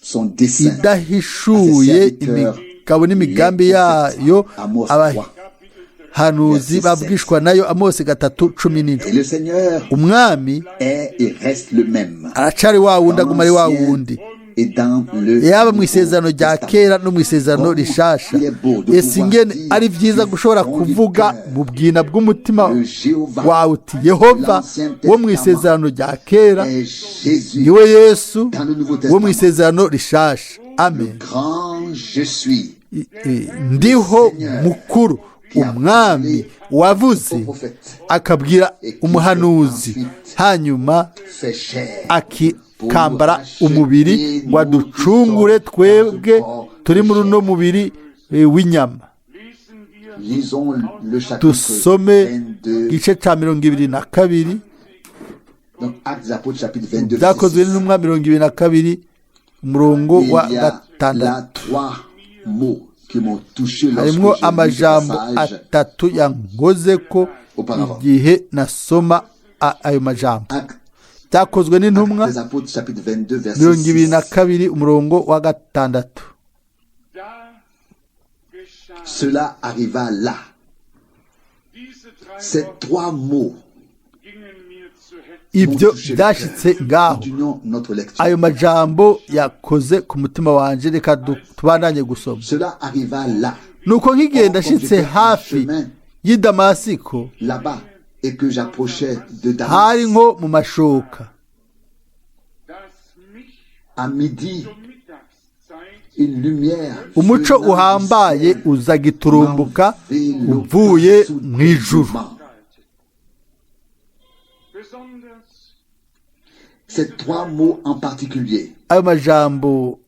son dessein idahishuye imigabo n'imigambi yayo abahanuzi babwishwa nayo. Amosi 3:17. Et le Seigneur umwami est et reste le même. aracari wa wundi, aguma ari wa wundi, Et dans le yaba mu isezerano rya kera no mu isezerano rishasha. Ese ingene ari byiza gushobora kuvuga mu bwina bw'umutima wawe uti Yehova wo mu isezerano rya kera est Jésus niwe Yesu dans le Nouveau wo mu Testament. isezerano rishasha. Amen. Grand je suis. Ndiho mukuru, umwami wavuze akabwira umuhanuzi, hanyuma Fait chair. akambara umubiri ngo aducungure twebwe turi muri uno mubiri w'inyama. Lisons le chapitre Dusome 22. igice cya 22. Donc Actes des Apôtres chapitre 22. byakozwe n'intumwa 22 umurongo Il wa y a 6. là 3 mots qui m'ont touché harimo lorsque j'ai lu ce amajambo passage 3 yankoze ko auparavant. igihe nasoma ayo majambo. Actes byakozwe n'intumwa des Apôtres chapitre 22 verset 6. 22 umurongo wa 6. Cela arriva là. Ces 3 mots ibyo byashitse ngaho. continuons notre lecture. ayo majambo yakoze ku mutima wanje. Reka tubandanye gusoma. Cela arriva là. nuko nkigenda shitse hafi y'i Damasiko, Là-bas et que j'approchais de Damas. hari nko mu mashoka. À midi, une lumière umuco uhambaye uza giturumbuka uvuye mu ijuru. Ces 3 mots en particulier. ayo majambo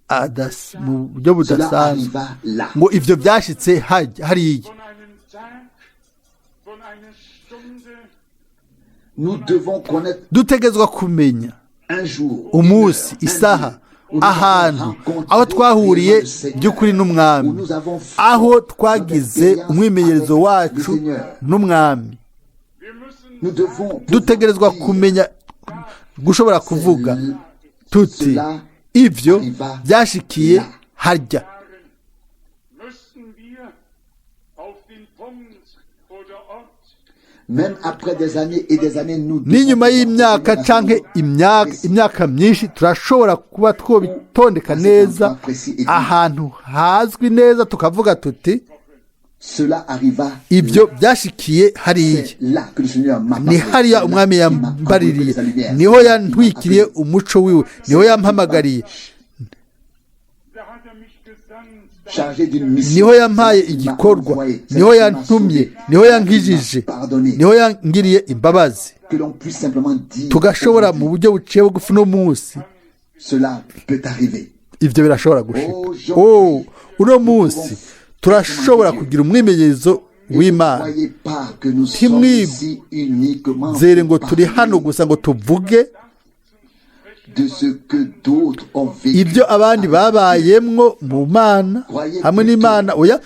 mu buryo Cela budasanzwe arriva là. ngo ivyo byashitse hariya. Nous devons connaître dutegezwa kumenya un jour, umunsi, isaha, ahantu aho twahuriye by'ukuri n'umwami, aho twagize umwimenyerezo wacu n'umwami. nous devons dutegerezwa kumenya gushobora kuvuga tuti ivyo byashikiye harya. même après des années et des années nous n'inyuma y'imyaka canke imyaka myinshi turashobora kuba twobitondeka neza ahantu hazwi neza tukavuga tuti cela arriva ibyo byashikiye hariya. là que le Seigneur m'a ni hariya umwami yambaririye, niho yantwikiriye umuco wiwe, niho yampamagariye, chargé d'une mission, niho yampaye igikorwa, niho yantumye, niho yankijije, niho yangiriye imbabazi. que l'on puisse simplement dire tugashobora mu buryo buciye bugufi no munsi cela peut arriver. ivyo birashobora gushika. Uno munsi turashobora kugira umwimenyerezo w'Imana. Croyez pas que nous sommes ici uniquement Zere ngo turi hano gusa ngo tuvuge de ce que d'autres ont vécu. ibyo abandi babayemwo mu Mana hamwe n'Imana. Oya,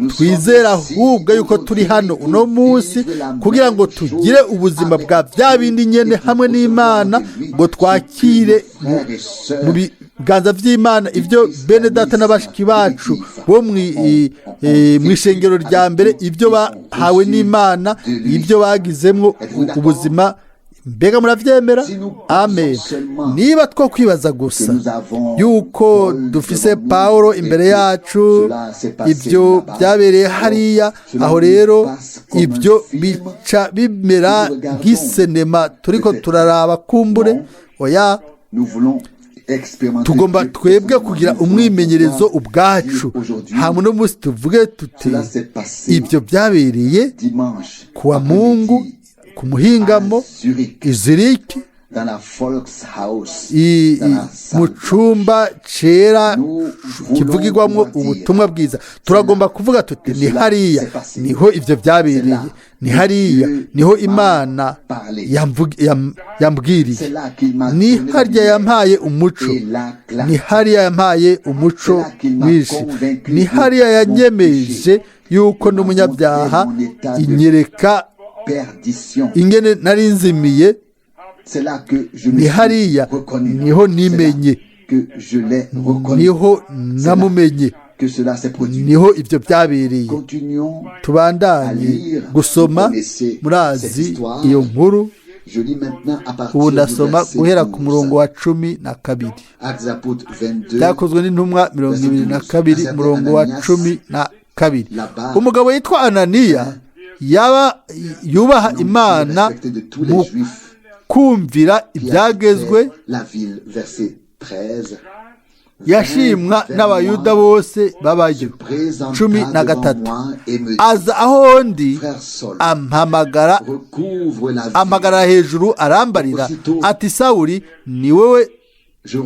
twizera ahubwo yuko turi hano uno munsi kugira ngo tugire ubuzima bwa bya bindi nyene hamwe n'Imana, ngo twakire mu biganza vy'Imana ivyo bene data n'abashiki bacu bo mw'ishengero rya mbere, ivyo bahawe n'Imana, ivyo bagizemwo ubuzima. Mbega muravyemera? Amen. Niba two kwibaza gusa yuko dufise Paulo imbere yacu, ibyo byabereye hariya, aho rero ibyo bica bimera nk'isenema turiko turaraba kumbure. Oya, tugomba twebwe kugira umwimenyerezo ubwacu. Hamwe no munsi tuvuge tuti ibyo byabereye kuwa Mungu ku muhingamo Izuriki dans la Volkshaus, mu cyumba cyera kivugirwamo ubutumwa bwiza turagomba kuvuga tuti ni hariya niho ibyo byabereye, ni hariya niho Imana yambwiriye, ni hariya yampaye umuco, ni hariya yampaye umuco mwinshi, ni hariya yanyemeje yuko n'umunyabyaha inyereka ingene nari nzimiye, ni hariya niho nimenye, niho namumenye, niho ibyo byabereye. Tubandanye gusoma, murazi iyo nkuru. Ubu ndasoma guhera ku murongo wa 12, byakozwe n'intumwa 22 murongo wa 12. Umugabo yitwa Ananiya yubaha Imana mu kumvira ibyagezwe, yashimwa n'abayuda bose babayo. 13 aza aho ndi ampamagara hejuru arambarira ati Sawuli, ni wowe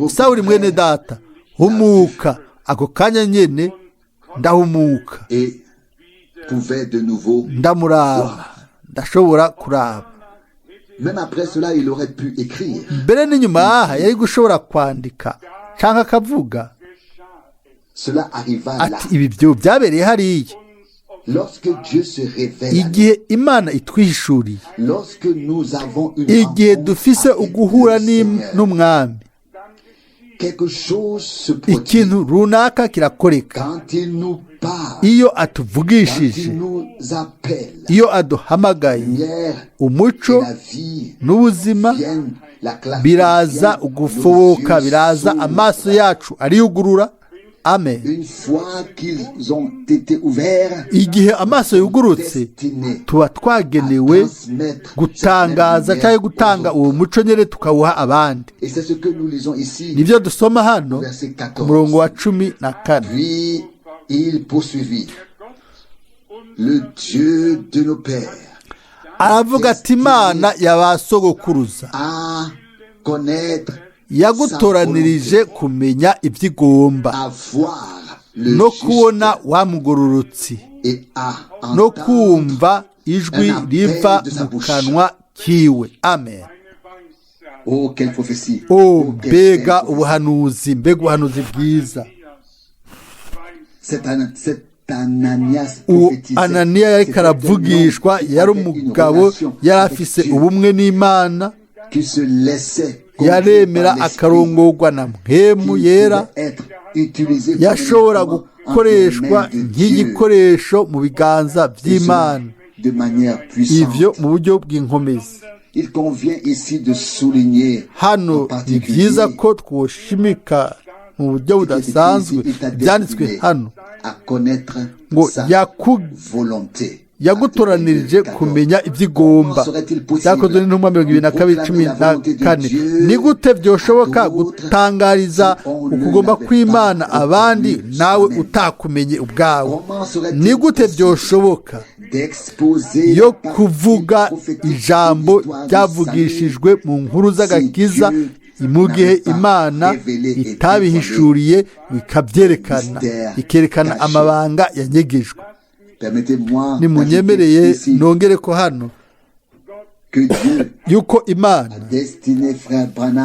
Sawuli mwene data, humuka. Ako kanya nyene ndahumuka, ndamuraba, ndashobora kuraba. Mbere n'inyuma aha yari gushobora kwandika cyangwa akavuga ati ibi byo byabereye hariya. Igihe Imana itwihishuriye, igihe dufise uguhura n'umwami, ikintu runaka kirakoreka. Iyo atuvugishije, iyo aduhamagaye, umuco n'ubuzima biraza ugufoboka, biraza, amaso yacu ariyugurura. Amen. Igihe amaso yugurutse, tuba twagenewe gutangaza cyangwa gutanga uwo muco nyere tukawuha abandi. Nibyo dusoma hano ku murongo wa 14. Aravuga ati Imana y'abasogokuruza yagutoranirije kumenya iby'igomba no kubona wa mugororotsi no kumva ijwi riva mu kanwa kiwe. Amen. Mbega ubuhanuzi, mbega ubuhanuzi bwiza. Ananiya yari karavugishwa, yari umugabo yari afise ubumwe n'Imana, yaremera akarongorwa na mpwemu yera, yashobora gukoreshwa nk'igikoresho mu biganza by'Imana, ivyo mu buryo bw'inkomezi. Hano ni byiza ko twoshimika mu buryo budasanzwe byanditswe hano ngo yagutoranirije kumenya iby'igomba. Byakozwe n'intumwa 22:14. Ni gute byoshoboka gutangariza ukugomba kw'Imana abandi nawe utakumenye ubwawe? Ni gute byoshoboka yo kuvuga ijambo ryavugishijwe mu nkuru z'agakiza mu gihe Imana itabihishuriye ikabyerekana, ikerekana amabanga yanyegejwe? Nimunyemereye nongere ko hano yuko Imana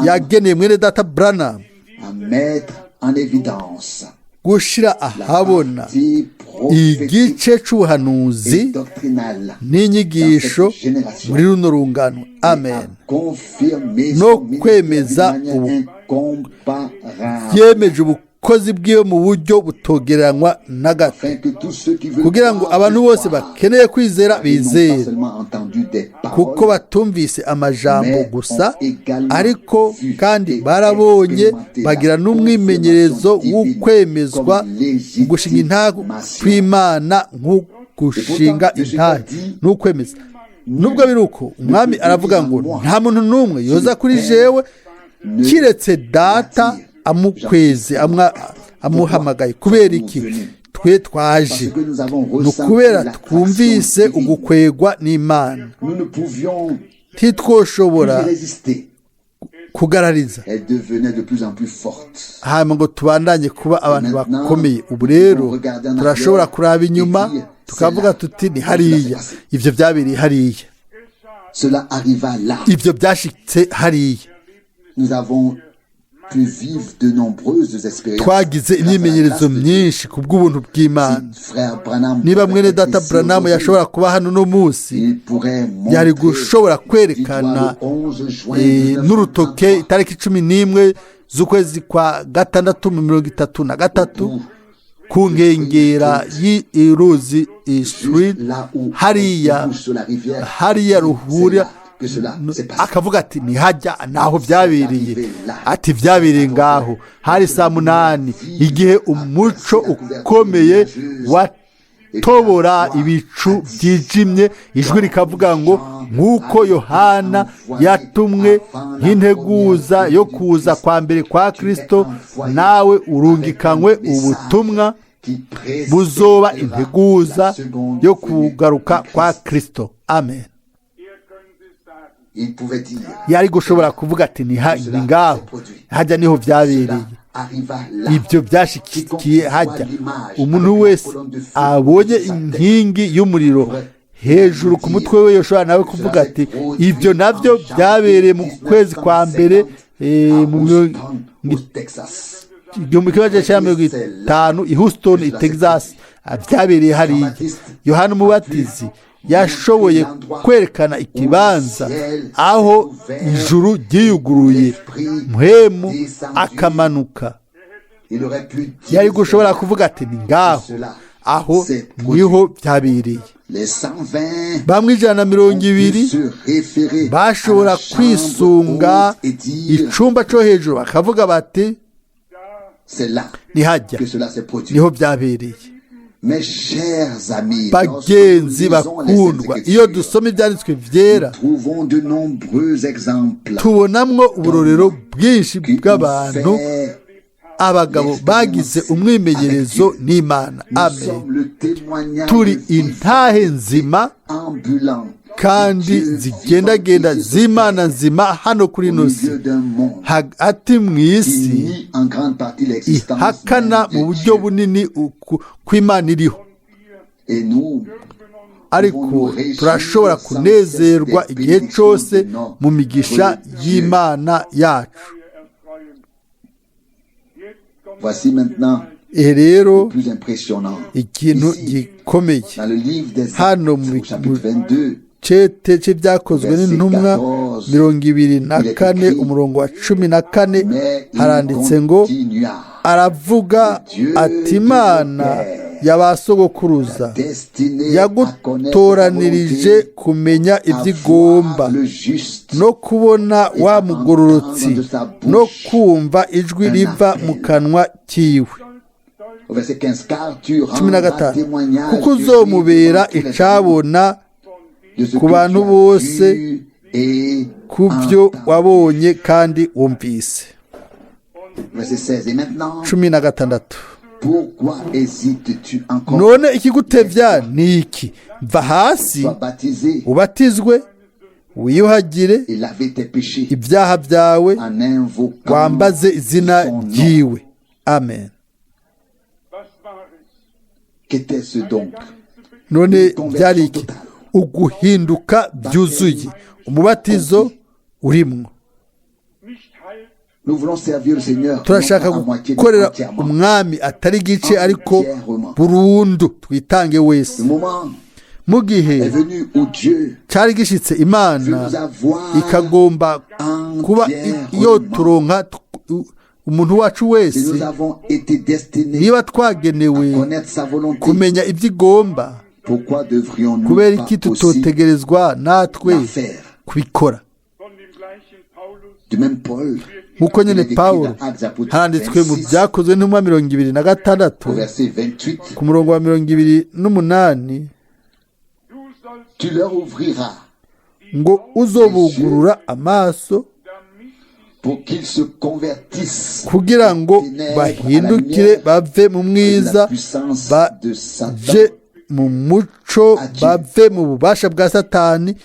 yageneye mwene data Branham gushira ahabona igice c'ubuhanuzi n'inyigisho muri runo rungano. Amen. No kwemeza yemeje ubukozi bw'iyo mu buryo butogeranywa na gato, kugira ngo abantu bose bakeneye kwizera bizere, kuko batumvise amajambo gusa, ariko kandi barabonye, bagira n'umwimenyerezo w'ukwemezwa gushinga intahe kw'Imana, nk'ugushinga intahe n'ukwemeza. Nubwo biri uko, umwami aravuga ngo nta muntu n'umwe yoza kuri jewe kiretse data amukweze, amuhamagaye. Kubera iki twe twaje? Ni ukubera twumvise ugukwegwa n'Imana. Ntitwoshobora kugarariza Elle devenait de plus en plus forte. hanyuma ngo tubandanye kuba abantu bakomeye. ubu rero turashobora kuraba inyuma tukavuga tuti ni hariya, ibyo byabereye hariya, Cela arriva là. ibyo byashitse hariya. Nous avons pu vivre de nombreuses expériences. twagize imyimenyerezo myinshi ku bw'ubuntu bw'Imana. Frère Branham, niba mwene data Branham yashobora kuba hano uno munsi, il pourrait yari montrer gushobora kwerekana le 11 juin n'urutoke itariki 11 z'ukwezi kwa gatandatu mu 1933 ku nkengera y'uruzi Street hariya ruhurira, akavuga ati ntihajya naho byabereye, ati byabereye ngaho hari saa 8 igihe umuco ukomeye watobora ibicu byijimye, ijwi rikavuga ngo nk'uko Yohana yatumwe nk'integuza yo kuza kwa mbere kwa Kristo, nawe urungikanywe ubutumwa buzoba integuza yo kugaruka kwa Kristo. Amen. yari gushobora kuvuga ati ni ngaho hajya niho byabereye, ibyo byashikiye hajya. umuntu wese abonye inkingi y'umuriro hejuru ku mutwe we yoshobora nawe kuvuga ati ibyo nabyo byabereye mu kwezi kwa mbere mu 1950 i Houston i Texas, byabereye hariya. Yohana Umubatizi yashoboye kwerekana ikibanza aho ijuru ryiyuguruye, mpwemu akamanuka. yari gushobora kuvuga ati ni ngaho, aho niho byabereye. bamwe 120 bashobora kwisunga icumba cyo hejuru bakavuga bati nihajya niho byabereye. bagenzi bakundwa, iyo dusoma ibyanditswe byera tubonamwo uburorero bwinshi bw'abantu, abagabo bagize umwimenyerezo n'Imana. Amen. turi intahe nzima kandi zigendagenda z'Imana nzima hano kuri nosi, hagati mu isi ihakana mu buryo bunini kw'Imana iriho, ariko turashobora kunezerwa igihe cyose mu migisha y'Imana yacu. Voici maintenant rero ikintu gikomeye hano mu cete cy'ibyakozwe n'intumwa 24 umurongo wa 14 haranditse ngo aravuga ati Imana y'abasogokuruza yagutoranirije kumenya iby'igomba no kubona wa mugororotsi no kumva ijwi riva mu kanwa kiwe. 15 kuko uzomubera icabona ku bantu bose ku byo wabonye kandi wumvise. 16 none ikigutevya ni iki? va hasi ubatizwe wiyuhagire ibyaha byawe wambaze izina ryiwe. Amen. none byari iki? uguhinduka byuzuye, umubatizo urimwo. turashaka gukorera umwami atari igice ariko burundu, twitange wese. mu gihe cyari gishitse Imana ikagomba kuba iyo turonka umuntu wacu wese, niba twagenewe kumenya iby'igomba, kubera iki tutotegerezwa natwe kubikora? nk'uko nyine Pawulo handitswe mu byakozwe n'intumwa 26 ku murongo wa 28 ngo uzobugurura amaso kugira ngo bahindukire bave mu mwiza baje mu muco, bave mu bubasha bwa Satani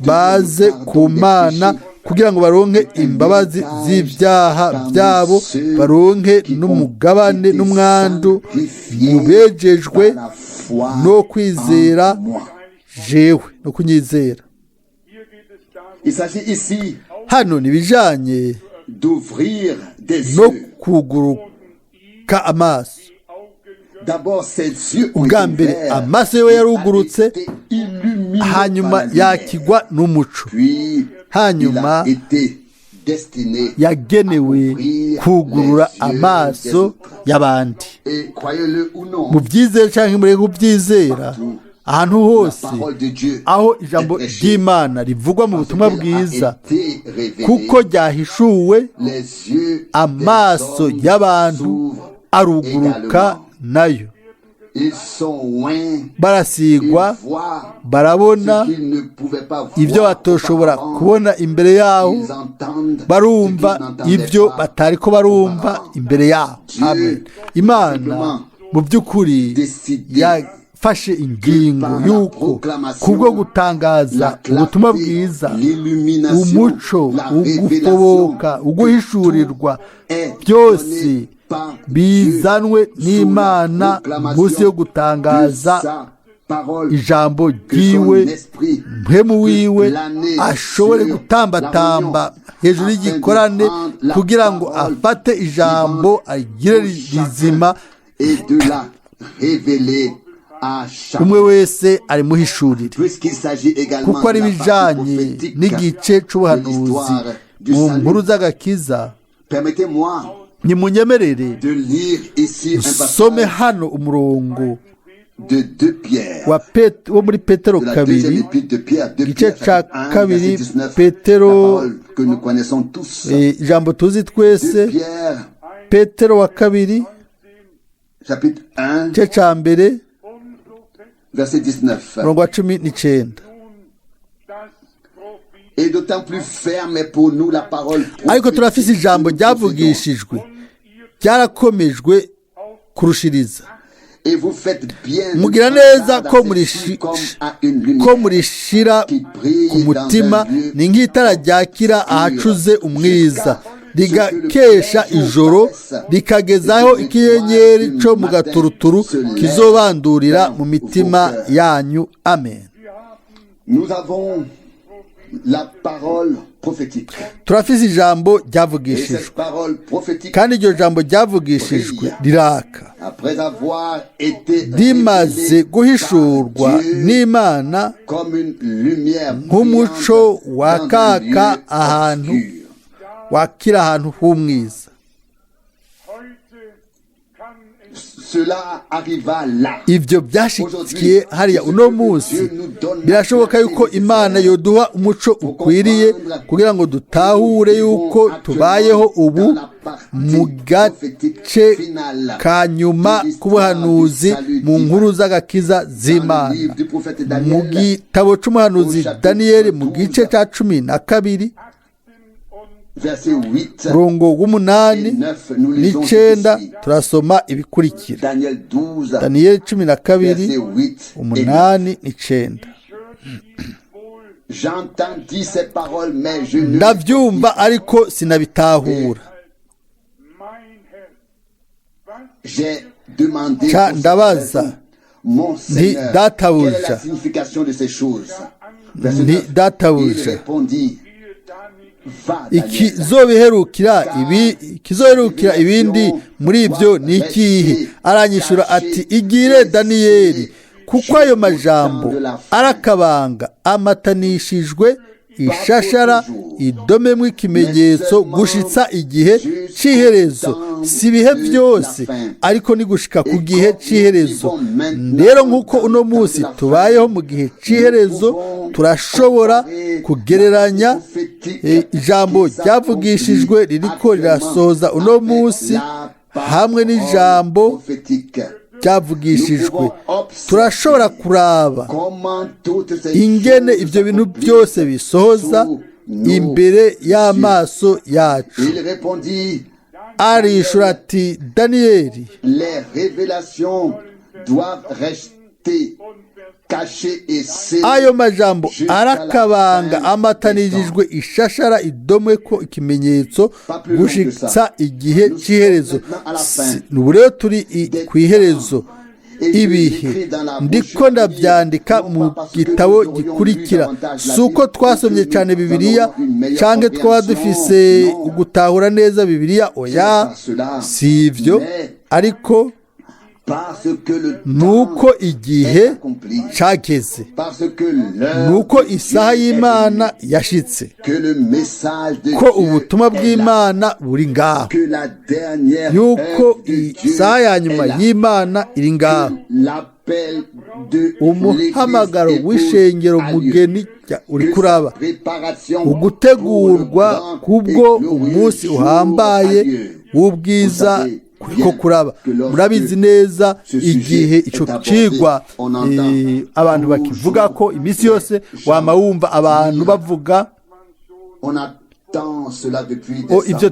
baze ku Mana kugira ngo baronke imbabazi z'ibyaha byabo, baronke n'umugabane n'umwandu mubejejwe no kwizera jewe no kunyizera. Hano nibijanye no kuguruka amaso. Ubwa mbere amaso yo yarugurutse, hanyuma yakigwa n'umuco, hanyuma yagenewe kugurura amaso y'abandi. Mu byizera cyangwa muri kubyizera, ahantu hose aho ijambo ry'Imana rivugwa mu butumwa bwiza, kuko ryahishuwe, amaso y'abantu aruguruka nayo, barasigwa, barabona ibyo batoshobora kubona imbere yaho, barumva ibyo batari ko barumva imbere yaho. Amen. Imana mu by'ukuri yafashe ingingo y'uko kubwo gutangaza ubutumwa bwiza, umuco, ugufoboka, uguhishurirwa, byose bizanwe n'Imana munsi yo gutangaza ijambo ryiwe, mpemu wiwe ashobore gutambatamba hejuru y'igikorane kugira ngo afate ijambo agire rizima, umwe wese arimuhishurire, kuko ari bijanye n'igice c'ubuhanuzi mu nkuru z'agakiza. Nimunyemerere nsome hano umurongo wo muri Petero kabiri, igice ca kabiri. Petero, ijambo tuzi twese, Petero wa kabiri, igice ca mbere, umurongo wa 19. Ariko turafise ijambo ryavugishijwe, ryarakomejwe kurushiriza. Mugira neza ko murishira ku mutima, ni nk'itara ryakira ahacuze umwiza, rigakesha ijoro, rikagezaho ikinyenyeri co mu gaturuturu kizobandurira mu mitima yanyu. Amen. Turafise ijambo ryavugishijwe, kandi iryo jambo ryavugishijwe riraka, rimaze guhishurwa n'Imana nk'umuco wakaka ahantu, wakira ahantu h'umwiza. Ibyo byashikiye hariya uno munsi. Birashoboka yuko Imana yoduha umuco ukwiriye kugira ngo dutahure yuko tubayeho ubu mu gace ka nyuma k'ubuhanuzi mu nkuru z'agakiza z'Imana. Mu gitabo c'umuhanuzi Daniyeli mu gice ca 12, murongo w'umunani n'icenda, turasoma ibikurikira. Daniyeli 12, 8 n'icenda. Ndavyumva ariko sinabitahura. Ndabaza nti databuja, ikizobiherukira ibindi muri ibyo ni ikihe? Aranyishura ati, igire Daniyeli, kuko ayo majambo arakabanga, amatanishijwe ishashara, idomemwe ikimenyetso gushitsa igihe c'iherezo. Si ibihe byose, ariko ni gushika ku gihe c'iherezo. Rero nk'uko uno munsi tubayeho mu gihe c'iherezo, turashobora kugereranya ijambo ryavugishijwe ririko rirasoza uno munsi hamwe n'ijambo ryavugishijwe. Turashobora kuraba ingene ibyo bintu byose bisohoza imbere y'amaso yacu. Arishura ati, Daniyeli, ayo majambo arakabanga amatanijijwe ishashara idomwe ko ikimenyetso gushitsa igihe cy'iherezo. Ubu rero turi ku iherezo ibihe ndiko ndabyandika mu gitabo gikurikira. Si uko twasomye cyane Bibiliya cyangwa twaba dufise ugutahura neza Bibiliya, oya si ibyo, ariko nuko igihe cyageze, nuko isaha y'Imana yashitse, ko ubutumwa bw'Imana buri ngaho, yuko isaha ya nyuma y'Imana iri ngaho. Umuhamagaro w'ishengero mugeni uri kuraba, ugutegurwa kubwo umunsi uhambaye w'ubwiza ko kuraba. Murabizi neza igihe icyo cigwa abantu bakivuga ko iminsi yose wama wumva abantu bavuga ibyo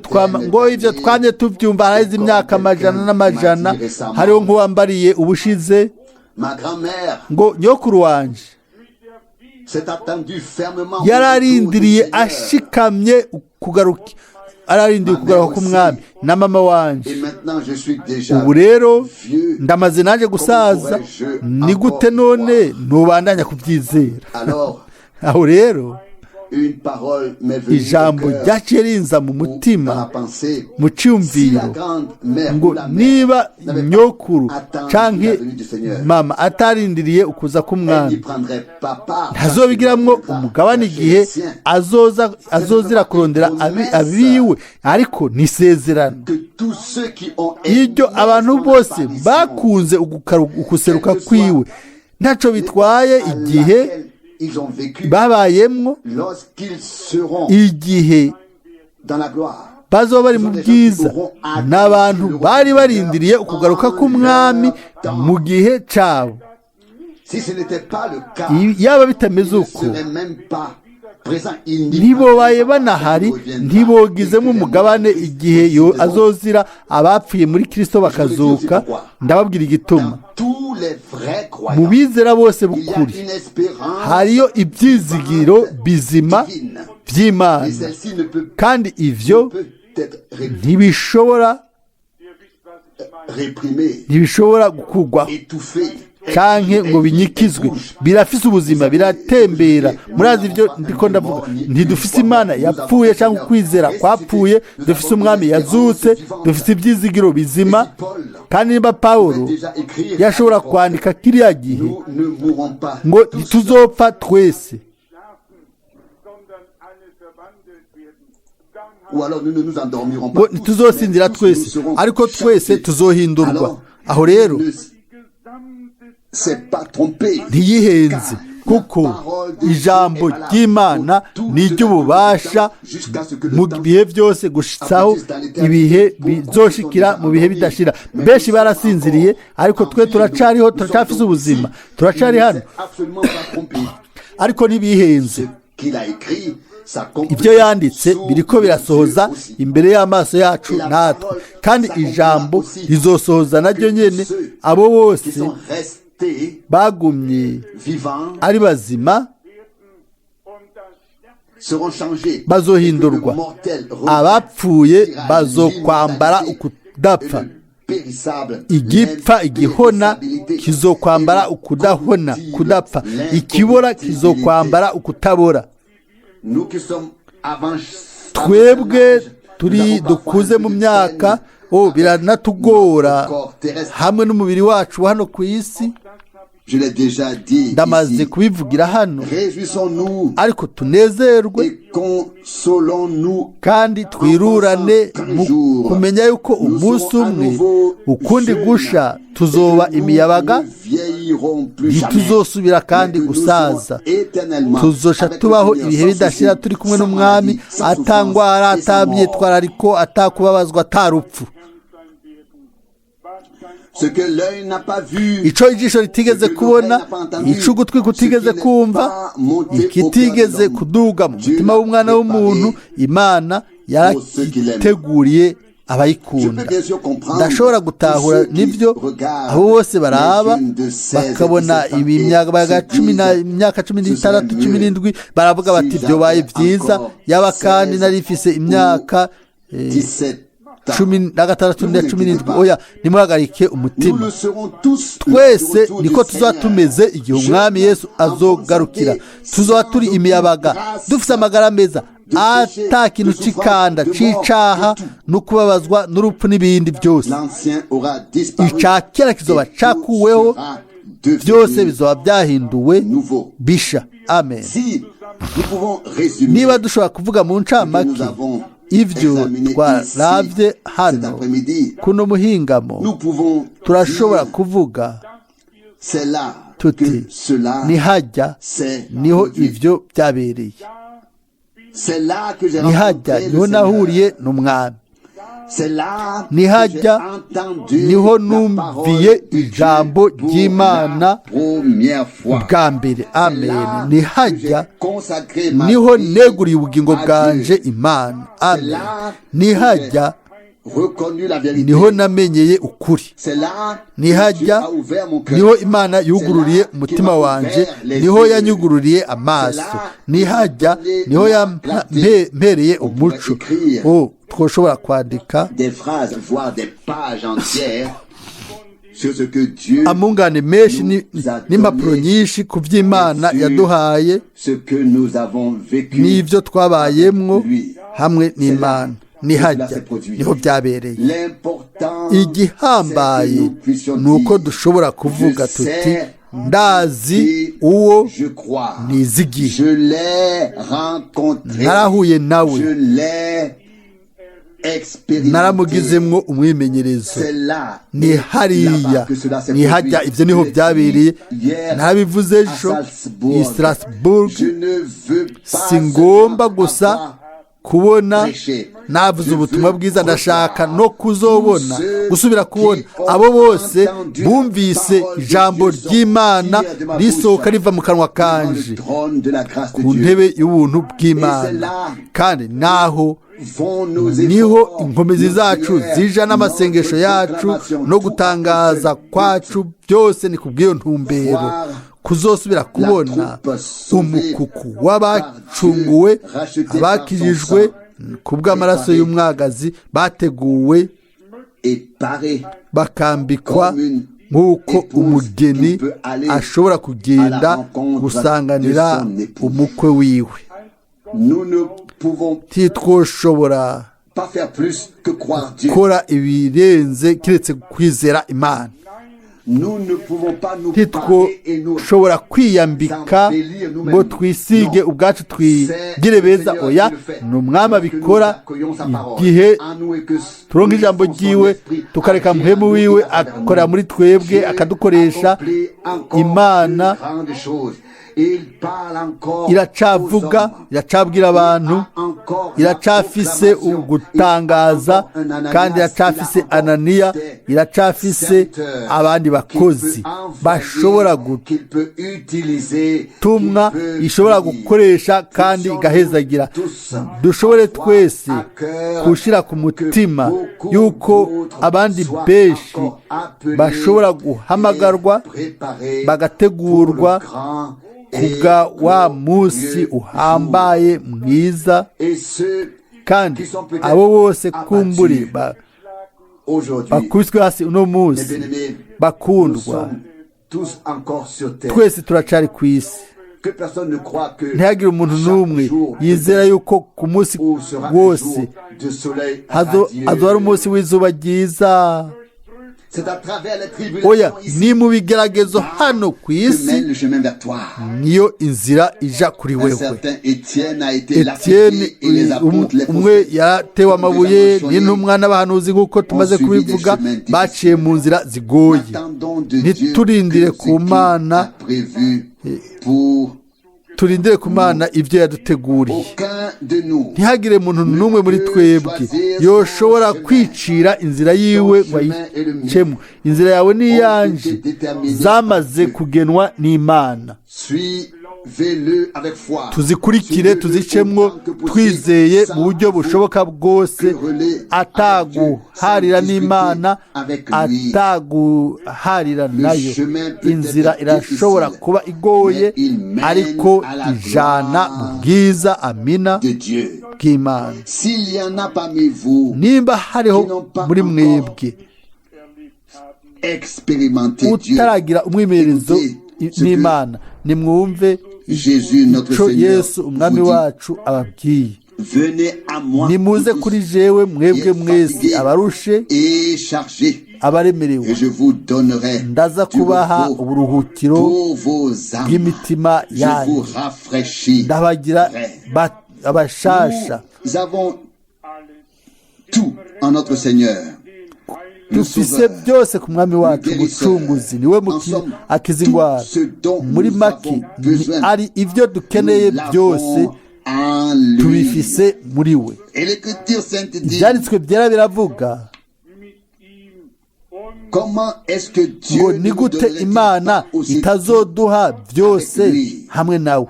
twamye tubyumva harize imyaka amajana n'amajana. hariho nk'uwambariye ubushize ngo nyokuru wanje yararindiriye ashikamye kugaruka, ararindiriye kugaruka k'umwami na mama wanje. ubu rero ndamaze naje gusaza, ni gute none ntubandanya kubyizera? aho rero ijambo ryaciye rinza mu mutima, mu cyumviro, ngo niba nyokuru canke mama atarindiriye ukuza k'umwami, ntazobigiramwo umugabane igihe azozira kurondera abiwe, ariko nisezerano iryo abantu bose bakunze ukuseruka kwiwe ntaco bitwaye igihe babayemwo, igihe bazoba bari mu bwiza. n'abantu bari barindiriye ukugaruka k'umwami mu gihe cyabo. yaba bitameze uko, ntibobaye banahari, ntibogizemo umugabane igihe azozira abapfuye muri Kristo bakazuka. ndababwira igituma. mu bizera bose b'ukuri hariyo ibyizigiro bizima by'Imana, kandi ivyo ntibishobora gukugwaho canke ngo binyikizwe. birafise ubuzima, biratembera. murazi ibyo ndiko ndavuga. ntidufise Imana yapfuye cyangwa ukwizera kwapfuye, dufise umwami yazutse, dufise ibyizigiro bizima. kandi niba Pawulo yashobora kwandika kiriya gihe ngo ntituzopfa twese, ngo ntituzosinzira twese, ariko twese tuzohindurwa. aho rero ntiyihenze, kuko ijambo ry'Imana ni iry'ububasha mu bihe byose gushitsaho ibihe bizoshikira mu bihe bidashira. benshi barasinziriye, ariko twe turacariho, turacafise ubuzima, turacari hano. ariko ntibihenze, ibyo yanditse biriko birasohoza imbere y'amaso yacu natwe, kandi ijambo rizosohoza naryo nyene abo bose bagumye ari bazima bazohindurwa. abapfuye bazokwambara ukudapfa, igipfa igihona kizokwambara kudapfa, ikibora kizokwambara ukutabora. twebwe dukuze mu myaka, biranatugora hamwe n'umubiri wacu hano ku isi. ndamaze kubivugira hano, ariko tunezerwe kandi twirurane mu kumenya yuko umunsi umwe ukundi gusha tuzoba imiyabaga, ntituzosubira kandi gusaza. tuzosha tubaho ibihe bidashira turi kumwe n'umwami, atangwara, atamyitwarariko, atakubabazwa, atarupfu. ico ijisho ritigeze kubona, ico ugutwi kutigeze kumva, ikitigeze kuduga mu mutima w'umwana w'umuntu, Imana yarakiteguriye abayikunda. Ndashobora gutahura n'ibyo abo bose baraba bakabona imyaka 16 17 baravuga bati byobaye byiza yaba kandi narifise imyaka 16 oya nimuhagarike umutima. Twese niko tuzaba tumeze igihe umwami Yesu azogarukira. Tuzaba turi imiyabaga dufite amagara meza, ata kintu c'ikanda c'icaha no kubabazwa n'urupfu n'ibindi byose. Ica kera kizoba cakuweho, byose bizoba byahinduwe bisha. Amen. Niba dushobora kuvuga mu ncamake ibyo twaravye hano kuno muhingamo, turashobora kuvuga tuti nihajya niho ibyo byabereye, nihajya niho nahuriye n'umwami, nihajya niho numviye ijambo ry'Imana bwa mbere. Amen. Nihajya niho neguriye ubugingo bwanje Imana. Amen. Nihajya niho namenyeye ukuri, nihajya niho Imana yugururiye umutima wanje, niho yanyugururiye amaso, nihajya niho yampereye umuco. Twoshobora kwandika amungane menshi n'impapuro nyinshi ku by'Imana yaduhaye n'ibyo twabayemwo hamwe n'Imana. Nihajya niho byabereye. Igihambaye ni uko dushobora kuvuga tuti ndazi uwo nizigiye, narahuye nawe, naramugizemwo umwimenyerezo. Ni hariya, ni hajya, ibyo niho byabereye. Narabivuze ejo i Strasbourg. Singomba gusa kubona navuze ubutumwa bwiza, ndashaka no kuzobona gusubira kubona abo bose bumvise ijambo ry'Imana risohoka riva mu kanwa kanje ku ntebe y'ubuntu bw'Imana. Kandi naho niho inkomezi zacu zija n'amasengesho yacu no gutangaza kwacu byose ni kubw'iyo ntumbero, kuzosubira kubona umukuku w'abacunguwe, abakijijwe kubw'amaraso y'umwagazi, bateguwe bakambikwa nk'uko umugeni ashobora kugenda gusanganira umukwe wiwe. Titwoshobora gukora ibirenze kiretse kwizera Imana. Ntitwoshobora kwiyambika ngo twisige ubwacu twigire beza. Oya, ni umwami abikora igihe turonka ijambo ryiwe tukareka muhemu wiwe akorera muri twebwe akadukoresha. Imana iracavuga, iracabwira abantu, iracafise ugutangaza, kandi iracafise Ananiya, iracafise abandi bakozi bashobora gutumwa, ishobora gukoresha kandi igahezagira. Dushobore twese gushira ku mutima yuko abandi benshi bashobora guhamagarwa bagategurwa kubwa wa musi uhambaye mwiza. Kandi abo bose kumburi bakubiswe hasi uno musi bakundwa, twese turacari ku isi. Ntihagire umuntu n'umwe yizera yuko ku munsi wose hazohari umunsi w'izuba ryiza. Oya, ni mu bigeragezo hano ku isi niyo inzira ija kuri wewe. Etienne umwe yatewe amabuye n'intumwa n'abahanuzi nk'uko tumaze kubivuga, baciye mu nzira zigoye. Ntiturindire ku Mana, turindire ku Mana ibyo yaduteguriye. Ntihagire umuntu n'umwe muri twebwe yoshobora kwicira inzira yiwe ngo ayicemo. Inzira yawe n'iyanje zamaze kugenwa n'Imana. tuzikurikire tuzicemwo twizeye mu buryo bushoboka bwose, ataguharira n'Imana, ataguharira nayo. Inzira irashobora kuba igoye, ariko ijana mu bwiza, amina, bw'Imana. Nimba hariho muri mwebwe utaragira umwimenyerezo n'Imana, nimwumve ico Yesu umwami wacu ababwiye: nimuze kuri jewe mwebwe mwese abarushe abaremerewe, ndaza kubaha uburuhukiro bw'imitima yanyu, ndabagira abashasha. Dufise byose ku mwami wacu umucunguzi, niwe akiza indwara. Muri make ari ibyo dukeneye byose tubifise muri we. Ibyanditswe byera biravuga ngo ni gute Imana itazoduha byose hamwe nawe.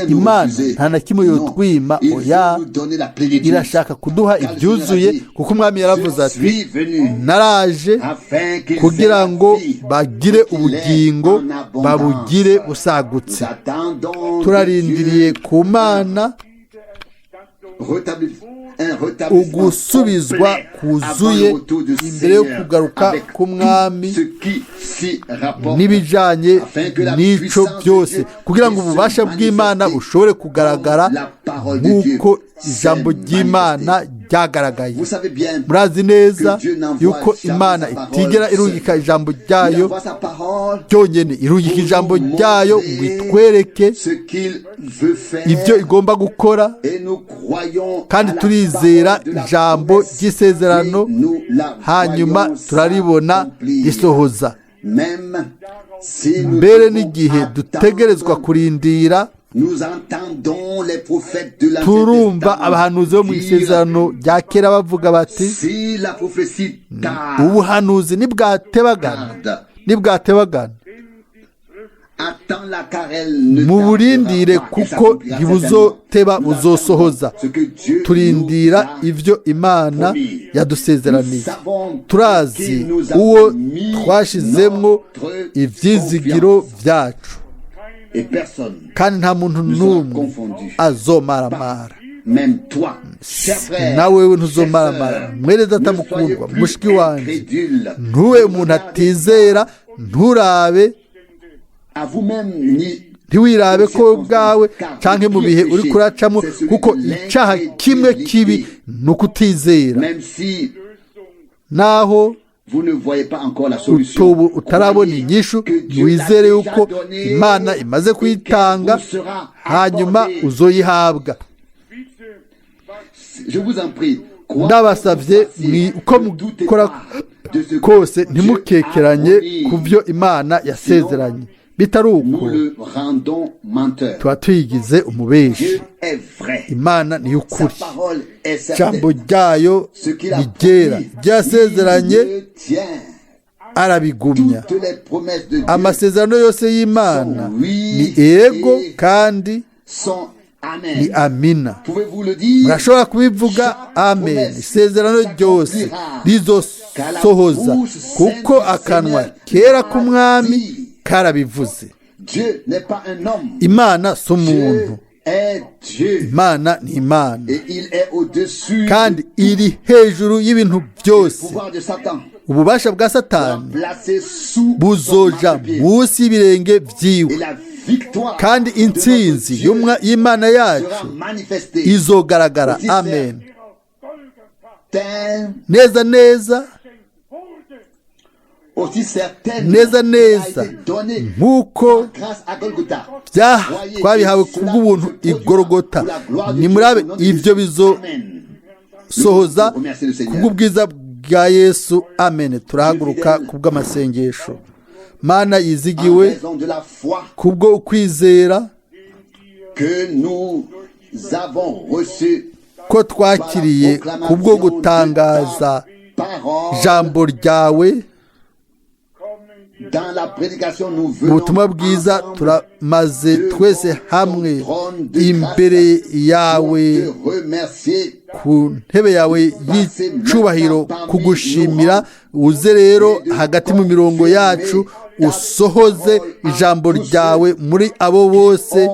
Imana nta na kimwe yotwima, oya, irashaka kuduha ibyuzuye, kuko umwami yaravuze ati: naraje kugira ngo bagire ubugingo, babugire busagutse. Turarindiriye ku Mana ugusubizwa kuzuye imbere yo kugaruka k'umwami n'ibijanye n'ico byose, kugira ngo ububasha bw'Imana bushobore kugaragara nk'uko ijambo ry'Imana ryagaragaye. Murazi neza yuko Imana itigera irungika ijambo ryayo ryonyene, irungika ijambo ryayo ngo itwereke ibyo igomba gukora, kandi turizera ijambo ry'isezerano, hanyuma turaribona risohoza. Mbere n'igihe dutegerezwa kurindira, turumva abahanuzi bo mu isezerano rya kera bavuga bati: ubuhanuzi nibwatebagana, muburindire kuko ntibuzoteba buzosohoza. Turindira ibyo Imana yadusezeraniye. Turazi uwo twashizemwo ivyizigiro vyacu, kandi nta muntu n'umwe azomaramara. Nawe ntuzomaramara. Mwene data mukundwa, mushiki wanje, ntube umuntu atizera, ntiwirabe ko ubwawe canke mu bihe uri kuracamo, kuko icaha kimwe kibi ni ukutizera. Naho utarabona inyishu, wizere yuko Imana imaze kuyitanga, hanyuma uzoyihabwa. Ndabasavye uko mukora kose ntimukekeranye ku byo Imana yasezeranye. Bitari uko tuba tuyigize umubeshi. Imana ni ukuri, ijambo ryayo ni ryera, ryasezeranye arabigumya. Amasezerano yose y'Imana ni ego kandi ni amina. Murashobora kubivuga amen. Isezerano ryose rizosohoza, kuko akanwa kera k'umwami karabivuze. Imana si umuntu, Imana ni Imana, kandi iri hejuru y'ibintu byose. Ububasha bwa Satani buzoja munsi y'ibirenge vyiwe, kandi intsinzi y'Imana yacu izogaragara. Amen. Neza neza nk'uko twabihawe kubw'ubuntu i Golgota, nimurabe ibyo bizosohoza kubw'ubwiza bwa Yesu. Amen. Turahaguruka kubw'amasengesho. Mana yizigiwe, kubwo ukwizera ko twakiriye, kubwo gutangaza jambo ryawe, dans la prédication, nous mu venons butumwa bwiza ensemble turamaze twese hamwe imbere yawe te remercier. ku ntebe yawe y'icubahiro kugushimira. uze rero hagati mu mirongo yacu usohoze ijambo ryawe muri abo bose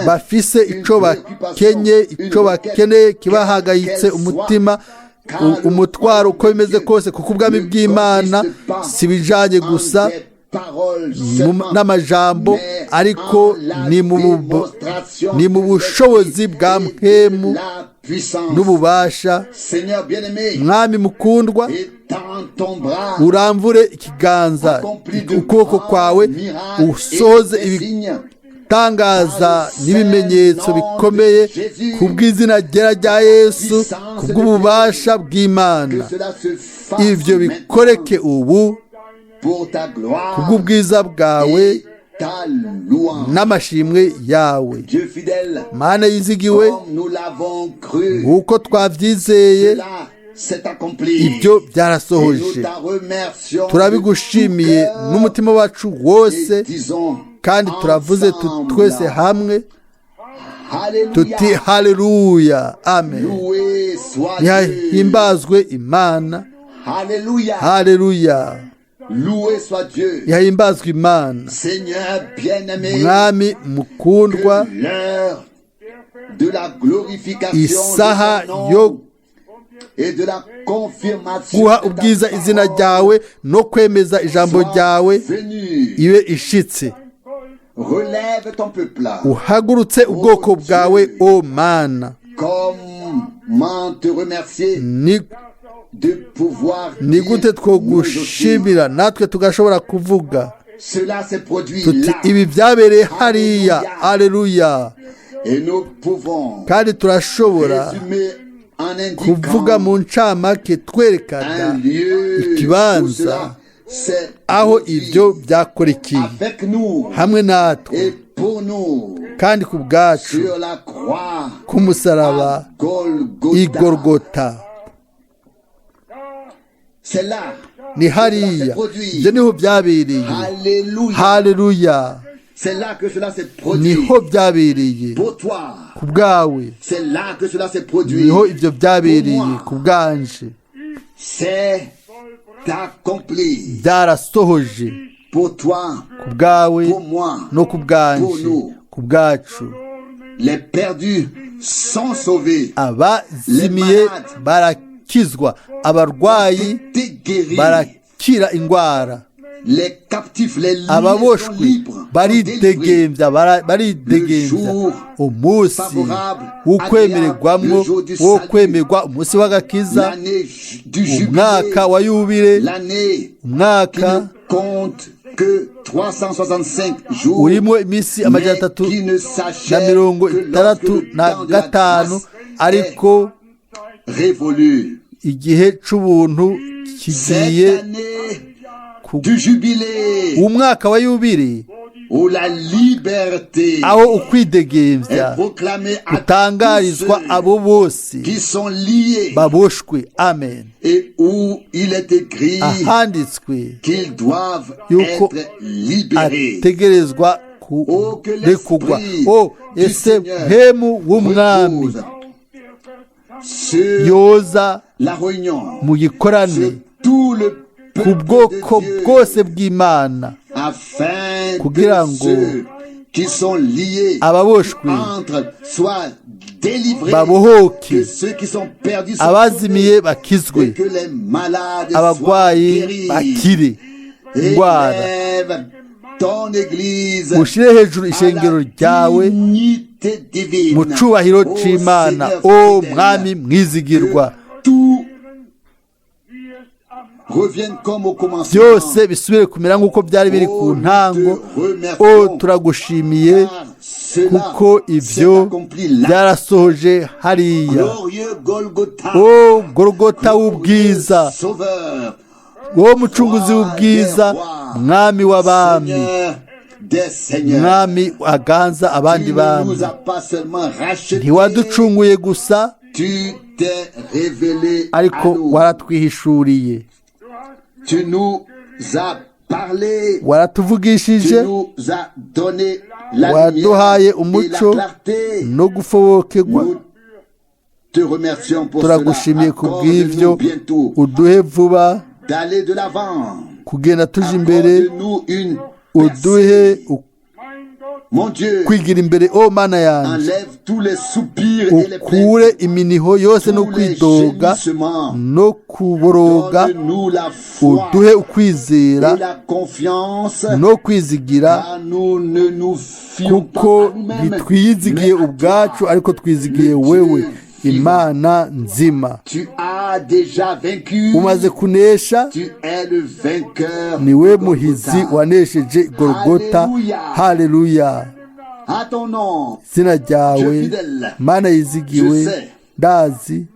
bafise ico bakenye, ico bakeneye kibahagayitse umutima, umutwaro uko bimeze kose, kuko ubwami bw'Imana si bijanye gusa n'amajambo, ariko ni mu bushobozi bwa mpemu n'ububasha. Mwami mukundwa, uramvure ikiganza, ukuboko kwawe usohoze ibitangaza n'ibimenyetso bikomeye kubw'izina rya Yesu, kubw'ububasha bw'Imana. Ivyo bikoreke ubu kubw'ubwiza bwawe n'amashimwe yawe. Mana yizigiwe, nk'uko twavyizeye ibyo byarasohoje. Turabigushimiye n'umutima wacu wose, kandi turavuze twese hamwe tuti haleluya, amen. Yahimbazwe Imana, haleluya. Yahimbazwe Imana. Mwami mukundwa, isaha yo guha ubwiza izina ryawe no kwemeza ijambo ryawe ibe ishitse. Uhagurutse ubwoko bwawe, o Mana. Ni gute twogushimira natwe tugashobora kuvuga tuti ibi byabereye hariya, haleluya. Kandi turashobora kuvuga mu ncamake twerekana ikibanza aho ibyo byakorekeye hamwe natwe, kandi ku bwacu ku musaraba i Golgota. Ni hariya, ibyo niho byabereye, haleluya. Niho byabereye ku bwawe, niho ibyo byabereye ku bwanje. Byarasohoje ku bwawe no ku bwanje, ku bwacu. Abazimiye barakizwa, abarwayi barakira indwara, ababoshwe baridegembya, umunsi w'ukwemererwamwo, wo kwemerwa, umunsi w'agakiza, umwaka wa yubile, umwaka urimo iminsi 365, ariko igihe c'ubuntu kigiye umwaka wa yubile, aho ukwidegembya utangarizwa abo bose baboshwe, amen. Ahanditswe yuko ategerezwa kurekugwa. Ese mpemu w'umwami yoza mu gikorane ku bwoko bwose bw'Imana, kugira ngo ababoshwe babohoke, abazimiye bakizwe, abarwayi bakire indwara. Ushire hejuru ishengero ryawe mu cubahiro c'Imana, o Mwami mwizigirwa. Byose bisubire kumera nk'uko byari biri ku ntango. O turagushimiye kuko ibyo byarasohoje hariya. O Golgota w'ubwiza, wo mucunguzi w'ubwiza, mwami w'abami, mwami aganza abandi bami. Ntiwaducunguye gusa, ariko waratwihishuriye. parlé, waratuvugishije, tu nous as donné la waduhaye lumière et la umuco clarté. no gufobokerwa. Nous te remercions pour Turagushimiye cela. kubw'ivyo, Accorde-nous bientôt uduhe vuba d'aller de l'avant. kugenda tuje imbere, Accorde-nous une uduhe percée. Mon Dieu, kwigira imbere. O mana yanjye, enlève tous les soupirs et les ukure plaintes, iminiho yose no tous les kwidoga gémissements. no kuboroga, Donne-nous la foi uduhe ukwizera et la confiance, no kwizigira, car nous ne nous fions pas kuko à nous-mêmes, ntitwiyizigiye mais à ubwacu, toi. ariko twizigiye wewe, Imana nzima. Tu as déjà vaincu. Umaze kunesha, Tu es le vainqueur. niwe de muhizi Golgotha. wanesheje Golgota. Alléluia. Haleluya! À ton nom, Izina Dieu ryawe, fidèle, Mana yizigiwe, Je sais. ndazi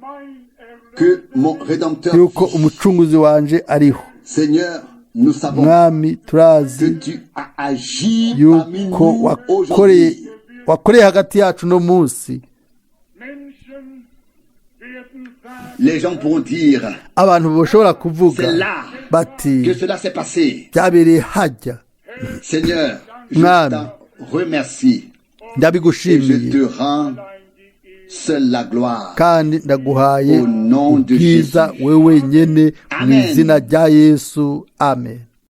que mon Rédempteur yuko vit. umucunguzi wanje ariho. Seigneur, nous savons Mwami, que turazi tu as agi parmi yuko nous aujourd'hui. wakoreye hagati yacu no munsi. Les gens pourront dire, Abantu bashobora kuvuga c'est là bati que cela s'est passé. byabereye hajya. Seigneur, je Mwami, t'en remercie et je ndabigushimiye te rends seule la gloire. kandi ndaguhaye Au nom de ubwiza Jésus. wewe nyene mu Amen. izina rya Yesu. Amen.